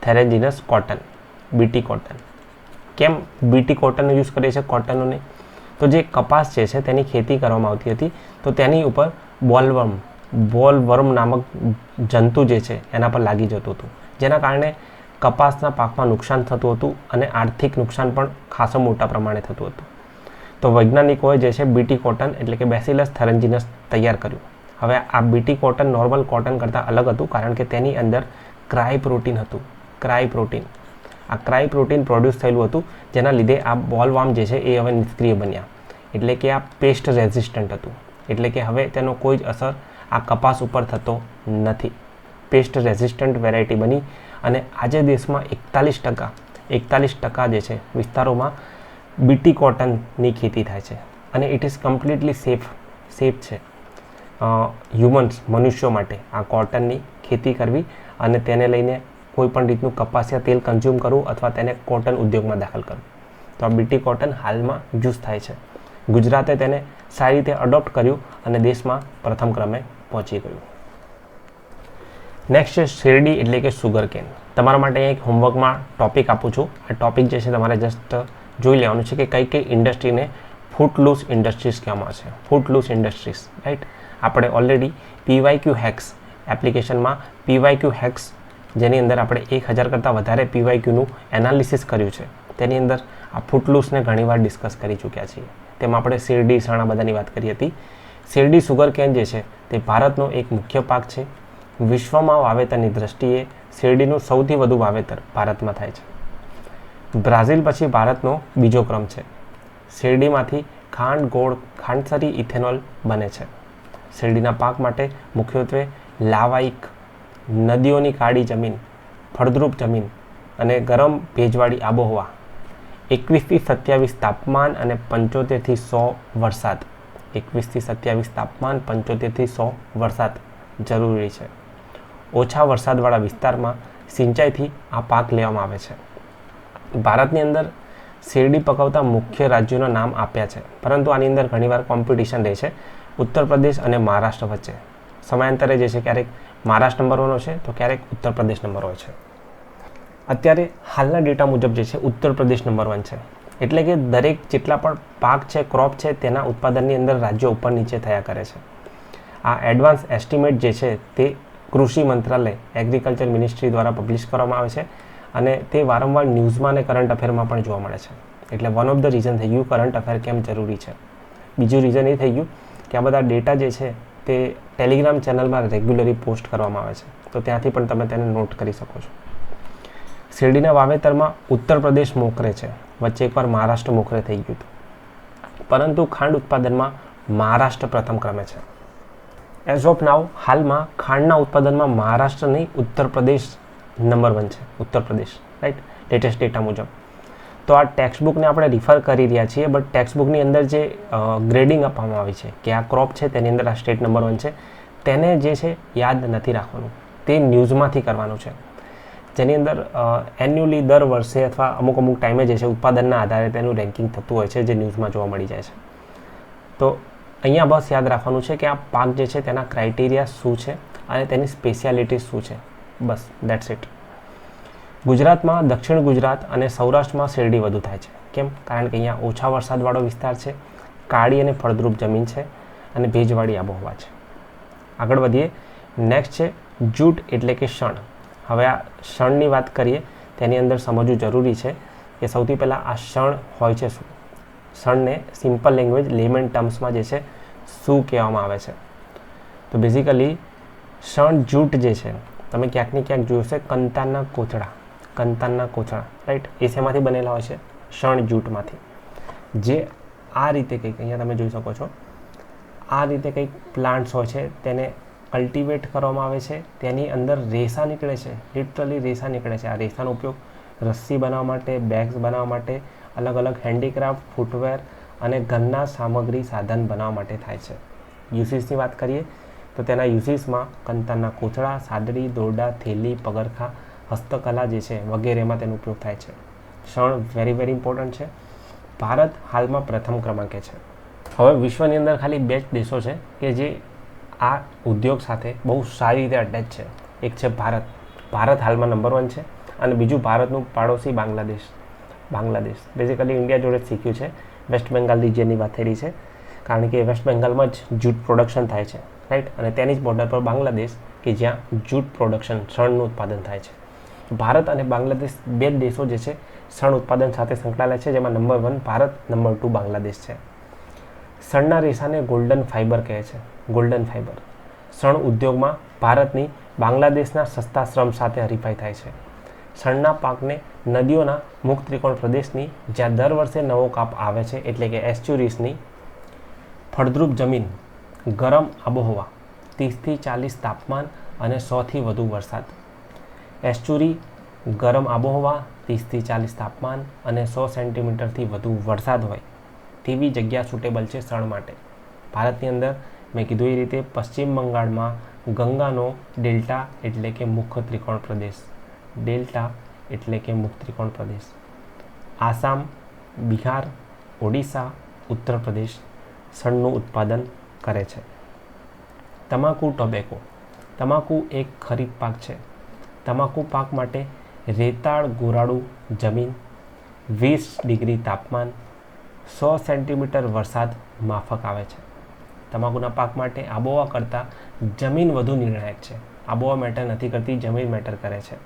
થેરેન્જીનસ કોટન, બીટી કોટન. કેમ બીટી કોટનનો યુઝ કરીએ છીએ, કોટનનો નહીં? તો જે કપાસ જે છે તેની ખેતી કરવામાં આવતી હતી તો તેની ઉપર બોલવર્મ નામક જંતુ જે છે એના પર લાગી જતું હતું, જેના કારણે કપાસના પાકમાં નુકસાન થતું હતું અને આર્થિક નુકસાન પણ ખાસો મોટા પ્રમાણે થતું હતું. તો વૈજ્ઞાનિકોએ જે છે બીટી કોટન એટલે કે બેસિલસ થેરેન્જીનસ તૈયાર કર્યું. હવે આ બીટી કોટન નોર્મલ કોટન કરતાં અલગ હતું કારણ કે તેની અંદર ક્રાય પ્રોટીન હતું. આ ક્રાય પ્રોટીન પ્રોડ્યુસ થયેલું હતું, જેના લીધે આ બોલવર્મ જે છે એ હવે નિષ્ક્રિય બન્યા. એટલે કે આ પેસ્ટ રેઝિસ્ટન્ટ હતું, એટલે કે હવે તેનો કોઈ જ અસર આ કપાસ ઉપર થતો નથી. પેસ્ટ રેઝિસ્ટન્ટ વેરાયટી બની અને આજે દેશમાં 41% જે છે વિસ્તારોમાં બીટી કોટનની ખેતી થાય છે અને ઇટ ઇઝ કમ્પ્લીટલી સેફ છે મનુષ્યો માટે આ કોટનની ખેતી કરવી અને તેને લઈને કોઈ પણ રીતનું કપાસિયા તેલ કન્ઝ્યુમ કરવું અથવા તેને કોટન ઉદ્યોગમાં દાખલ કરવું. તો આ બીટી કોટન હાલમાં યુઝ થાય છે. ગુજરાતે તેને સારી રીતે અડોપ્ટ કર્યું અને દેશમાં પ્રથમ ક્રમે પહોંચી ગયું. નેક્સ્ટ છે શેરડી એટલે કે સુગર કેન. તમારા માટે એક હોમવર્કમાં ટોપિક આપું છું. આ ટોપિક જે છે તમારે જસ્ટ જોઈ લેવાનું છે કે કઈ કઈ ઇન્ડસ્ટ્રીને ફૂટલૂસ ઇન્ડસ્ટ્રીઝ કહેવામાં આવે છે. ફૂટલૂસ ઇન્ડસ્ટ્રીઝ, રાઈટ. આપણે ઓલરેડી PYQ હેક્સ એપ્લિકેશનમાં PYQ હેક્સ, જેની અંદર આપણે 1000 કરતાં વધારે PYQનું એનાલિસિસ કર્યું છે, તેની અંદર આ ફૂટલૂસને ઘણીવાર ડિસ્કસ કરી ચૂક્યા છીએ. તેમાં આપણે શેરડી, ચણા બધાની વાત કરી હતી. શેરડી સુગર કેન જે છે તે ભારતનો એક મુખ્ય પાક છે. વિશ્વમાં વાવેતરની દ્રષ્ટિએ શેરડીનું સૌથી વધુ વાવેતર ભારતમાં થાય છે. બ્રાઝિલ પછી ભારતનો બીજો ક્રમ છે. શેરડીમાંથી ખાંડ, ગોળ, ખાંડસરી, ઇથેનોલ બને છે. શેરડીના પાક માટે મુખ્યત્વે લાવાઇક, નદીઓની કાળી જમીન, ફળદ્રુપ જમીન અને ગરમ ભેજવાળી આબોહવા, 21 થી 27 તાપમાન અને 75 થી 100 વરસાદ, 21 થી 27 તાપમાન, 75 થી 100 વરસાદ જરૂરી છે. ઓછા વરસાદવાળા વિસ્તારમાં સિંચાઈથી આ પાક લેવામાં આવે છે. ભારતની અંદર શેરડી પકવતા મુખ્ય રાજ્યોના નામ આપ્યા છે, પરંતુ આની અંદર ઘણીવાર કોમ્પિટિશન રહે છે ઉત્તર પ્રદેશ અને મહારાષ્ટ્ર વચ્ચે. સમયાંતરે જે છે ક્યારેક મહારાષ્ટ્ર નંબર 1 હોય છે તો ક્યારેક ઉત્તર પ્રદેશ નંબર 1 હોય છે. અત્યારે હાલના ડેટા મુજબ જે છે ઉત્તર પ્રદેશ નંબર 1 છે. એટલે કે દરેક જેટલા પણ પાક છે, ક્રોપ છે, તેના ઉત્પાદનની અંદર રાજ્યો ઉપર નીચે થયા કરે છે. આ એડવાન્સ એસ્ટિમેટ જે છે તે કૃષિ મંત્રાલય, એગ્રીકલ્ચર મિનિસ્ટ્રી દ્વારા પબ્લિશ કરવામાં આવે છે અને તે વારંવાર ન્યૂઝમાં અને કરંટ અફેરમાં પણ જોવા મળે છે. એટલે વન ઓફ ધ રીઝન થઈ ગયું કરંટ અફેર કેમ જરૂરી છે. બીજું રીઝન એ થઈ ગયું કે આ બધા ડેટા જે છે તે ટેલિગ્રામ ચેનલમાં રેગ્યુલરી પોસ્ટ કરવામાં આવે છે, તો ત્યાંથી પણ તમે તેને નોટ કરી શકો છો. શેરડીના વાવેતરમાં ઉત્તર પ્રદેશ મોખરે છે. વચ્ચે એકવાર મહારાષ્ટ્ર મોખરે થઈ ગયું હતું, પરંતુ ખાંડ ઉત્પાદનમાં મહારાષ્ટ્ર પ્રથમ ક્રમે છે. એઝ ઓફ નાવ હાલમાં ખાંડના ઉત્પાદનમાં મહારાષ્ટ્ર નહીં, ઉત્તર પ્રદેશ નંબર 1 છે. Uttar Pradesh, right, latest data મુજબ. તો આ ટેક્સ્ટબુકને આપણે રિફર કરી રહ્યા છીએ, બટ ટેક્સ્ટબુકની અંદર જે ગ્રેડિંગ આપવામાં આવી છે કે આ ક્રોપ છે તેની અંદર આ સ્ટેટ નંબર 1 છે, તેને જે છે યાદ નથી રાખવાનું, તે ન્યૂઝમાંથી કરવાનું છે. જેની અંદર એન્યુઅલી દર વર્ષે અથવા અમુક ટાઈમે જે છે ઉત્પાદનના આધારે તેનું રેન્કિંગ થતું હોય છે, જે ન્યૂઝમાં જોવા મળી જાય છે. તો અહીંયા બસ યાદ રાખવાનું છે કે આ પાક જે છે તેના ક્રાઇટેરિયા શું છે અને તેની સ્પેશિયાલિટી શું છે. બસ દેટ્સ ઇટ. ગુજરાતમાં દક્ષિણ ગુજરાત અને સૌરાષ્ટ્રમાં શેરડી વધુ થાય છે. કેમ? કારણ કે અહીંયા ઓછા વરસાદવાળો વિસ્તાર છે, કાળી અને ફળદ્રુપ જમીન છે અને ભેજવાળી આબોહવા છે. આગળ વધીએ. નેક્સ્ટ છે જૂટ એટલે કે શણ. હવે આ શણની વાત કરીએ તેની અંદર સમજવું જરૂરી છે કે સૌથી પહેલાં આ શણ હોય છે શું. શણને સિમ્પલ લેંગ્વેજ, લેમેન ટર્મ્સમાં જે છે શું કહેવામાં આવે છે. તો બેઝિકલી શણ, જૂટ જે છે તમે ક્યાંક ને ક્યાંક જોયું છે કંતાનના કોથળા, કંતાનના કોથળા, રાઈટ, એ શેમાંથી બનેલા હોય છે? શણ, જૂટમાંથી. જે આ રીતે કંઈક અહીંયા તમે જોઈ શકો છો, આ રીતે કંઈક પ્લાન્ટ્સ હોય છે, તેને કલ્ટિવેટ કરવામાં આવે છે, તેની અંદર રેસા નીકળે છે, લિટરલી રેસા નીકળે છે. આ રેસાનો ઉપયોગ રસ્સી બનાવવા માટે, બેગ્સ બનાવવા માટે, અલગ અલગ હેન્ડીક્રાફ્ટ, ફૂટવેર અને ઘરના સામગ્રી સાધન બનાવવા માટે થાય છે. યુસીસની વાત કરીએ તો તેના યુસીસમાં કંતાનના કોથળા, સાદડી, દોરડા, થેલી, પગરખા, હસ્તકલા જે છે વગેરેમાં તેનો ઉપયોગ થાય છે. શણ વેરી ઇમ્પોર્ટન્ટ છે. ભારત હાલમાં પ્રથમ ક્રમાંકે છે. હવે વિશ્વની અંદર ખાલી 2 જ દેશો છે કે જે આ ઉદ્યોગ સાથે બહુ સારી રીતે અટેચ છે. એક છે ભારત. ભારત હાલમાં નંબર 1 છે અને બીજું ભારતનું પાડોશી બાંગ્લાદેશ. બેઝિકલી ઇન્ડિયા જોડે જ શીખ્યું છે. વેસ્ટ બેંગાલ રિજિયનની વાત થઈ રહી છે, કારણ કે વેસ્ટ બેંગાલમાં જ જૂટ પ્રોડક્શન થાય છે, રાઈટ, અને તેની જ બોર્ડર પર બાંગ્લાદેશ કે જ્યાં જૂટ પ્રોડક્શન, શણનું ઉત્પાદન થાય છે. ભારત અને બાંગ્લાદેશ 2 દેશો જે છે શણ ઉત્પાદન સાથે સંકળાયેલા છે, જેમાં નંબર 1 ભારત, નંબર 2 બાંગ્લાદેશ છે. શણના રેસાને ગોલ્ડન ફાઇબર કહે છે. Golden fibre. શણ ઉદ્યોગમાં ભારતની બાંગ્લાદેશના સસ્તા શ્રમ સાથે હરીફાઈ થાય છે. શણના પાકને નદીઓના મુક્ત ત્રિકોણ પ્રદેશની, જ્યાં દર વર્ષે નવો કાપ આવે છે, એટલે કે એસ્ચ્યુરીસની, ફળદ્રુપ જમીન, ગરમ આબોહવા, 30 થી 40 તાપમાન અને 100 થી વધુ વરસાદ. એસ્ચ્યુરી, ગરમ આબોહવા, 30 થી 40 તાપમાન અને 100 સેન્ટીમીટરથી વધુ વરસાદ હોય તેવી જગ્યા સુટેબલ છે શણ માટે. ભારતની અંદર મેં કીધું એ રીતે પશ્ચિમ બંગાળમાં ગંગાનો ડેલ્ટા એટલે કે મુખ્ય ત્રિકોણ પ્રદેશ, ડેલ્ટા એટલે કે મુખ્ય ત્રિકોણ પ્રદેશ, આસામ, બિહાર, ઓડિશા, ઉત્તર પ્રદેશ શણનું ઉત્પાદન કરે છે. તમાકુ, ટોબેકો. તમાકુ એક ખરીફ પાક છે. તમાકુ પાક માટે રેતાળ ગોરાળું જમીન, 20 ડિગ્રી તાપમાન, 100 સેન્ટીમીટર વરસાદ માફક આવે છે. તમાકુના પાક માટે આબોહવા કરતાં જમીન વધુ નિર્ણાયક છે. આબોહવા મેટર નથી કરતી, જમીન મેટર કરે છે.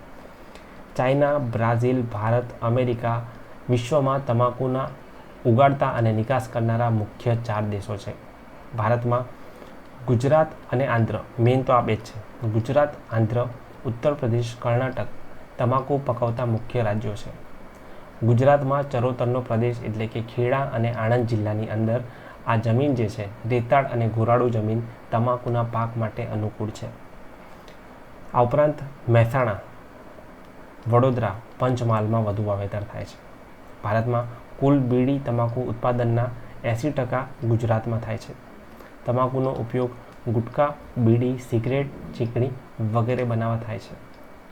ચાઇના, બ્રાઝિલ, ભારત, અમેરિકા વિશ્વમાં તમાકુના ઉગાડતા અને નિકાસ કરનારા મુખ્ય 4 દેશો છે. ભારતમાં ગુજરાત અને આંધ્ર, મેઇન તો આ બે જ છે. ગુજરાત, આંધ્ર, ઉત્તર પ્રદેશ, કર્ણાટક તમાકુ પકવતા મુખ્ય રાજ્યો છે. ગુજરાતમાં ચરોતરનો પ્રદેશ એટલે કે ખેડા અને આણંદ જિલ્લાની અંદર આ જમીન જે છે રેતાળ અને ગોરાળુ જમીન તમાકુના પાક માટે અનુકૂળ છે. આ ઉપરાંત મહેસાણા, વડોદરા, પંચમહાલમાં વધુ વાવેતર થાય છે. ભારતમાં કુલ બીડી તમાકુ ઉત્પાદનના 80% ગુજરાતમાં થાય છે. તમાકુનો ઉપયોગ ગુટકા, બીડી, સિગરેટ, ચીકણી વગેરે બનાવવા થાય છે.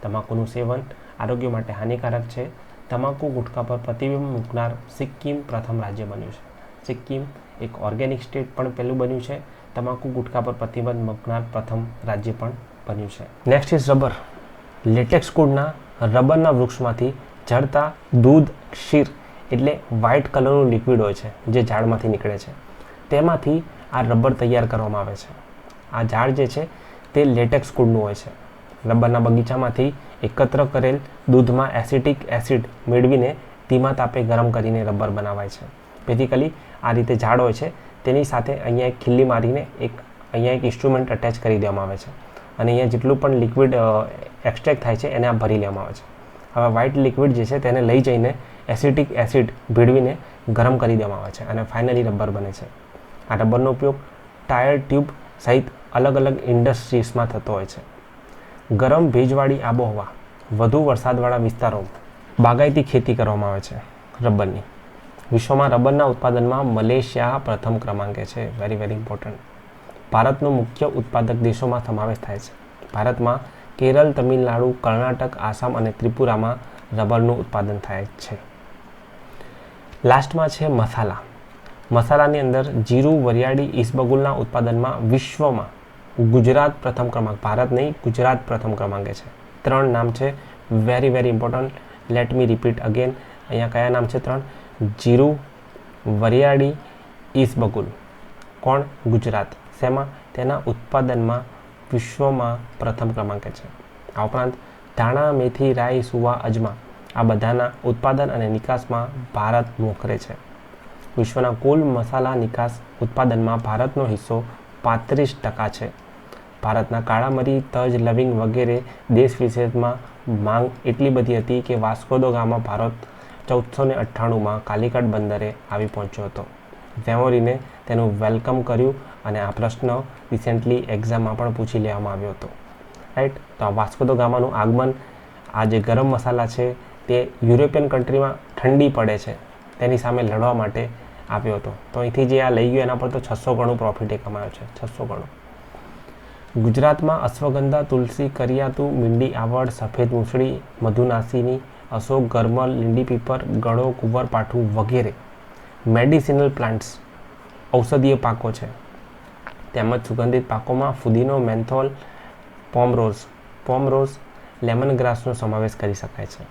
તમાકુનું સેવન આરોગ્ય માટે હાનિકારક છે. તમાકુ ગુટકા પર પ્રતિબંધ મૂકનાર સિક્કિમ પ્રથમ રાજ્ય બન્યું છે. સિક્કિમ એક ઓર્ગેનિક સ્ટેટ પણ પહેલું બન્યું છે. તમાકુ ગુટકા પર પ્રતિબંધ મૂકનાર પ્રથમ રાજ્ય પણ બન્યું છે. Next is rubber. લેટેક્સ કુળના રબરના વૃક્ષમાંથી ઝડતા દૂધ, ક્ષીર એટલે વ્હાઇટ કલરનું લિક્વિડ હોય છે જે ઝાડમાંથી નીકળે છે. તેમાંથી આ રબર તૈયાર કરવામાં આવે છે. આ ઝાડ જે છે તે લેટેક્સ કુળનું હોય છે. રબરના બગીચામાંથી એકત્ર કરેલ દૂધમાં એસિટિક એસિડ મેળવીને ધીમા તાપે ગરમ કરીને રબર બનાવાય છે. બેઝિકલી આ રીતે ઝાડ હોય છે, તેની સાથે અહીંયા એક ખીલ્લી મારીને અહીંયા એક ઇન્સ્ટ્રુમેન્ટ અટેચ કરી દેવામાં આવે છે અને અહીંયા જેટલું પણ લિક્વિડ એક્સટ્રેક્ટ થાય છે એને આ ભરી લેવામાં આવે છે. હવે વ્હાઇટ લિક્વિડ જે છે તેને લઈ જઈને એસિટિક એસિડ ભેળવીને ગરમ કરી દેવામાં આવે છે અને ફાઇનલી રબર બને છે. આ રબરનો ઉપયોગ ટાયર ટ્યુબ સહિત અલગ અલગ ઇન્ડસ્ટ્રીઝમાં થતો હોય છે. ગરમ ભેજવાળી આબોહવા, વધુ વરસાદવાળા વિસ્તારોમાં બાગાયતી ખેતી કરવામાં આવે છે રબરની. વિશ્વમાં રબરના ઉત્પાદનમાં મલેશિયા પ્રથમ ક્રમાંકે છે. Very very important. ભારતનો મુખ્ય ઉત્પાદક દેશોમાં સમાવેશ થાય છે. ભારતમાં કેરળ, તમિલનાડુ, કર્ણાટક, આસામ અને ત્રિપુરામાં રબરનું ઉત્પાદન થાય છે. લાસ્ટમાં છે મસાલા. મસાલાની અંદર જીરું, વરિયાળી, ઈસબગુલના ઉત્પાદનમાં વિશ્વમાં ગુજરાત પ્રથમ ક્રમાંક, ભારત નહીં ગુજરાત પ્રથમ ક્રમાંકે છે. 3 નામ છે, very very important. Let me repeat again. અહીંયા કયા નામ છે 3? જીરું, વરિયાળી, ઈસબગુલ. કોણ? ગુજરાત. શેમાં? તેના ઉત્પાદનમાં વિશ્વમાં પ્રથમ ક્રમાંકે છે. આ ઉપરાંત ધાણા, મેથી, રાઈ, સુવા, અજમા આ બધાના ઉત્પાદન અને નિકાસમાં ભારત મોખરે છે. વિશ્વના કુલ મસાલા નિકાસ ઉત્પાદનમાં ભારતનો હિસ્સો 35% છે. ભારતના કાળા મરી, તજ, લવિંગ વગેરે દેશ વિદેશમાં માંગ એટલી બધી હતી કે વાસ્કો દ ગામા ભારત 1498માં કાલિકટ બંદરે આવી પહોંચ્યો હતો. વેમોરીને તેનું વેલકમ કર્યું અને આ પ્રશ્ન રિસેન્ટલી એક્ઝામમાં પણ પૂછી લેવામાં આવ્યો હતો. રાઈટ. તો આ વાસ્કો દ ગામાનું આગમન, આ જે ગરમ મસાલા છે તે યુરોપિયન કન્ટ્રીમાં ઠંડી પડે છે તેની સામે લડવા માટે આપ્યો હતો. તો અહીંથી જે આ લઈ ગયો એના પર તો 600 ગણું પ્રોફિટ એ કમાયો છે. 600 ગણું. ગુજરાતમાં અશ્વગંધા, તુલસી, કરિયાતું, મીંડી, આવડ, સફેદ મૂસળી, મધુનાસિની, અશોક, ગરમલ, લીંડી પીપર, ગળો, કુંવરપાઠું વગેરે મેડિસિનલ પ્લાન્ટ્સ ઔષધીય પાકો છે. તેમજ સુગંધિત પાકોમાં ફુદીનો, મેન્થોલ, પોમરોઝ, લેમન ગ્રાસનો સમાવેશ કરી શકાય છે.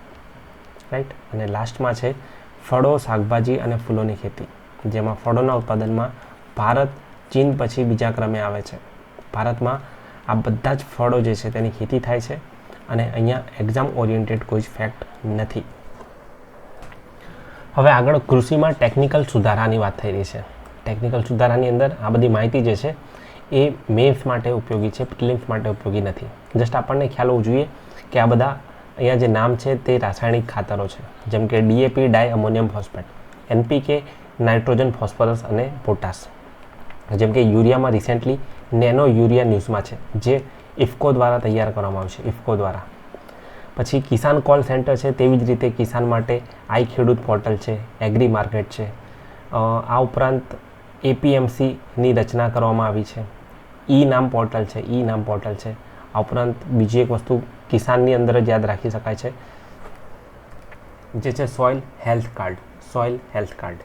રાઈટ. અને લાસ્ટમાં છે ફળો, શાકભાજી અને ફૂલોની ખેતી, જેમાં ફળોના ઉત્પાદનમાં ભારત ચીન પછી બીજા ક્રમે આવે છે. ભારતમાં આ બધા જ ફળો જે છે તેની ખેતી થાય છે અને અહીંયા એક્ઝામ ઓરિએન્ટેડ કોઈ જ ફેક્ટ નથી. હવે આગળ કૃષિમાં ટેકનિકલ સુધારાની વાત થઈ રહી છે. ટેકનિકલ સુધારાની અંદર આ બધી માહિતી જે છે એ મેન્સ માટે ઉપયોગી છે, પ્રિલિમ્સ માટે ઉપયોગી નથી. જસ્ટ આપણને ખ્યાલ હોવો જોઈએ કે આ બધા અહીંયા જે નામ છે તે રાસાયણિક ખાતરો છે, જેમ કે ડીએપી, ડાય અમોનિયમ ફોસ્ફેટ, એનપીકે, નાઇટ્રોજન, ફોસ્ફરસ અને પોટાશ. જેમ કે યુરિયામાં રિસેન્ટલી નેનો યુરિયા ન્યૂઝમાં છે, જે ઇફકો દ્વારા તૈયાર કરવામાં આવશે, ઇફકો દ્વારા. પછી કિસાન કોલ સેન્ટર છે, તેવી જ રીતે કિસાન માટે આઈ ખેડૂત પોર્ટલ છે, એગ્રી માર્કેટ છે. આ ઉપરાંત એપીએમસીની રચના કરવામાં આવી છે. ઈ નામ પોર્ટલ છે, ઈ નામ પોર્ટલ છે. આ ઉપરાંત બીજી એક વસ્તુ કિસાનની અંદર જ યાદ રાખી શકાય છે, જે છે soil health card, soil health card.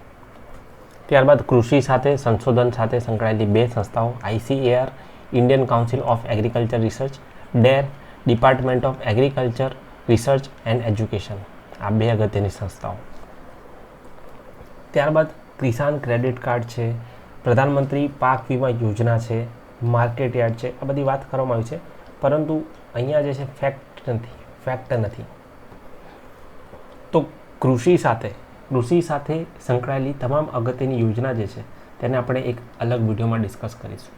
ત્યારબાદ કૃષિ સાથે સંશોધન સાથે સંકળાયેલી 2 સંસ્થાઓ, ICAR, Indian council of agriculture research, DARE, department of agriculture research and education. આ 2 અગત્યની સંસ્થાઓ. ત્યારબાદ કિસાન ક્રેડિટ કાર્ડ છે, પ્રધાનમંત્રી પાક વીમા યોજના છે, માર્કેટ યાર્ડ છે, આ બધી વાત કરવામાં આવી છે. પરંતુ અહીંયા જે છે ફેક્ટ નથી. તો કૃષિ સાથે સંકળાયેલી તમામ અગત્યની યોજના જે છે તેને આપણે એક અલગ વિડીયોમાં ડિસ્કસ કરીશું.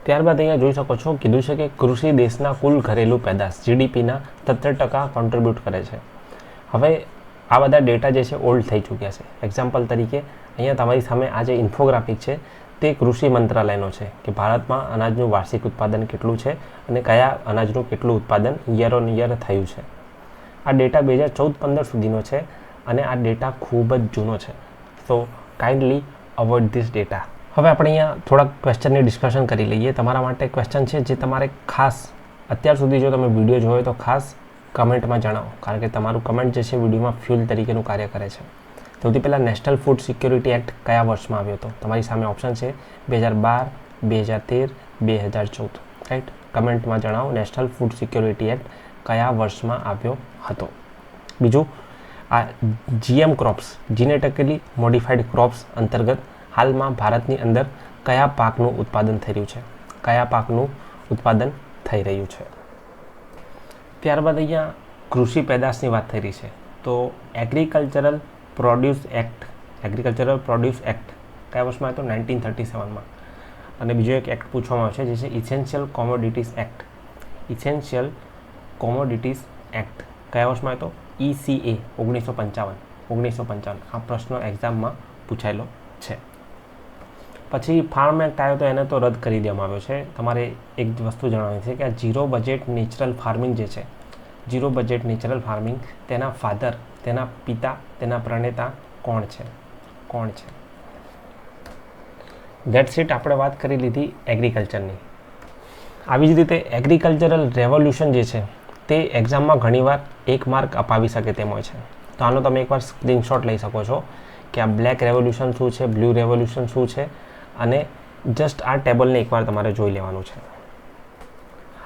ત્યારબાદ અહીંયા જોઈ શકો છો કીધું છે કે કૃષિ દેશના કુલ ઘરેલું પેદાશ GDPના 73% કોન્ટ્રીબ્યુટ કરે છે. હવે આ બધા ડેટા જે છે ઓલ્ડ થઈ ચૂક્યા છે. એક્ઝામ્પલ તરીકે અહીંયા તમારી સામે આ જે ઇન્ફોગ્રાફિક છે તે કૃષિ મંત્રાલયનો છે કે ભારતમાં અનાજનું વાર્ષિક ઉત્પાદન કેટલું છે અને કયા અનાજનું કેટલું ઉત્પાદન યર ઓન યર થયું છે. આ ડેટા 2014-15 સુધીનો છે અને આ ડેટા ખૂબ જ જૂનો છે. સો કાઇન્ડલી અવોઇડ ધીસ ડેટા. હવે આપણે અહીંયા થોડાક ક્વેશ્ચનની ડિસ્કશન કરી લઈએ. તમારા માટે ક્વેશ્ચન છે જે તમારે ખાસ અત્યાર સુધી જો તમે વિડીયો જોયો તો ખાસ કમેન્ટમાં જણાવો, કારણ કે તમારું કમેન્ટ જે છે વિડીયોમાં ફ્યુલ તરીકેનું કાર્ય કરે છે. સૌથી પહેલાં નેશનલ ફૂડ સિક્યોરિટી એક્ટ કયા વર્ષમાં આવ્યો હતો? તમારી સામે ઓપ્શન છે 2012, 2013, 2014. રાઈટ, કમેન્ટમાં જણાવો નેશનલ ફૂડ સિક્યોરિટી એક્ટ કયા વર્ષમાં આવ્યો હતો. બીજું, આ GM crops, genetically modified crops અંતર્ગત હાલમાં ભારતની અંદર કયા પાકનું ઉત્પાદન થઈ રહ્યું છે? ત્યારબાદ અહીંયા કૃષિ પેદાશની વાત થઈ રહી છે તો એગ્રીકલ્ચરલ પ્રોડ્યુસ એક્ટ કયા વર્ષમાં હતો? 1937માં. અને બીજો એક એક્ટ પૂછવામાં આવશે જે છે ઇસેન્શિયલ કોમોડિટીઝ એક્ટ કયા વર્ષમાં હતો? ECA 1955. આ પ્રશ્ન એક્ઝામમાં પૂછાયેલો છે. પછી ફાર્મ એક્ટ આવ્યો તો એને તો રદ કરી દેવામાં આવ્યો છે. તમારે એક વસ્તુ જણાવવાની છે કે આ ઝીરો બજેટ નેચરલ ફાર્મિંગ જે છે, તેના ફાધર, તેના પિતા, તેના પ્રણેતા કોણ છે? That's it. આપણે વાત કરી લીધી એગ્રીકલ્ચરની. આવી જ રીતે એગ્રીકલ્ચરલ રેવોલ્યુશન જે છે તે એક્ઝામમાં ઘણીવાર 1 માર્ક અપાવી શકે તેમ હોય છે. તો આનો તમે એકવાર સ્ક્રીનશોટ લઈ શકો છો કે આ બ્લેક રેવોલ્યુશન શું છે, બ્લુ રેવોલ્યુશન શું છે, અને જસ્ટ આ ટેબલને એકવાર તમારે જોઈ લેવાનું છે.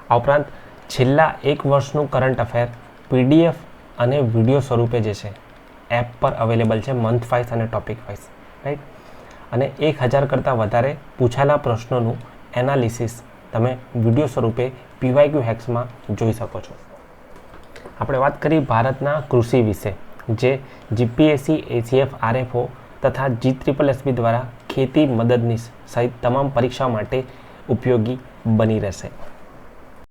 આ ઉપરાંત છેલ્લા 1 વર્ષનું કરંટ અફેર PDF અને વિડીયો સ્વરૂપે જે છે એપ પર અવેલેબલ છે, મંથ વાઇઝ અને ટોપિક વાઇઝ. રાઈટ, અને 1000 કરતાં વધારે પૂછાયેલા પ્રશ્નોનું એનાલિસિસ તમે વિડીયો સ્વરૂપે PYQ હેક્સમાં જોઈ શકો છો. આપણે વાત કરી ભારતના કૃષિ વિશે, જે GPSC, ACF, RFO તથા GSSB દ્વારા ખેતી મદદનીશ સહિત તમામ પરીક્ષાઓ માટે ઉપયોગી બની રહેશે.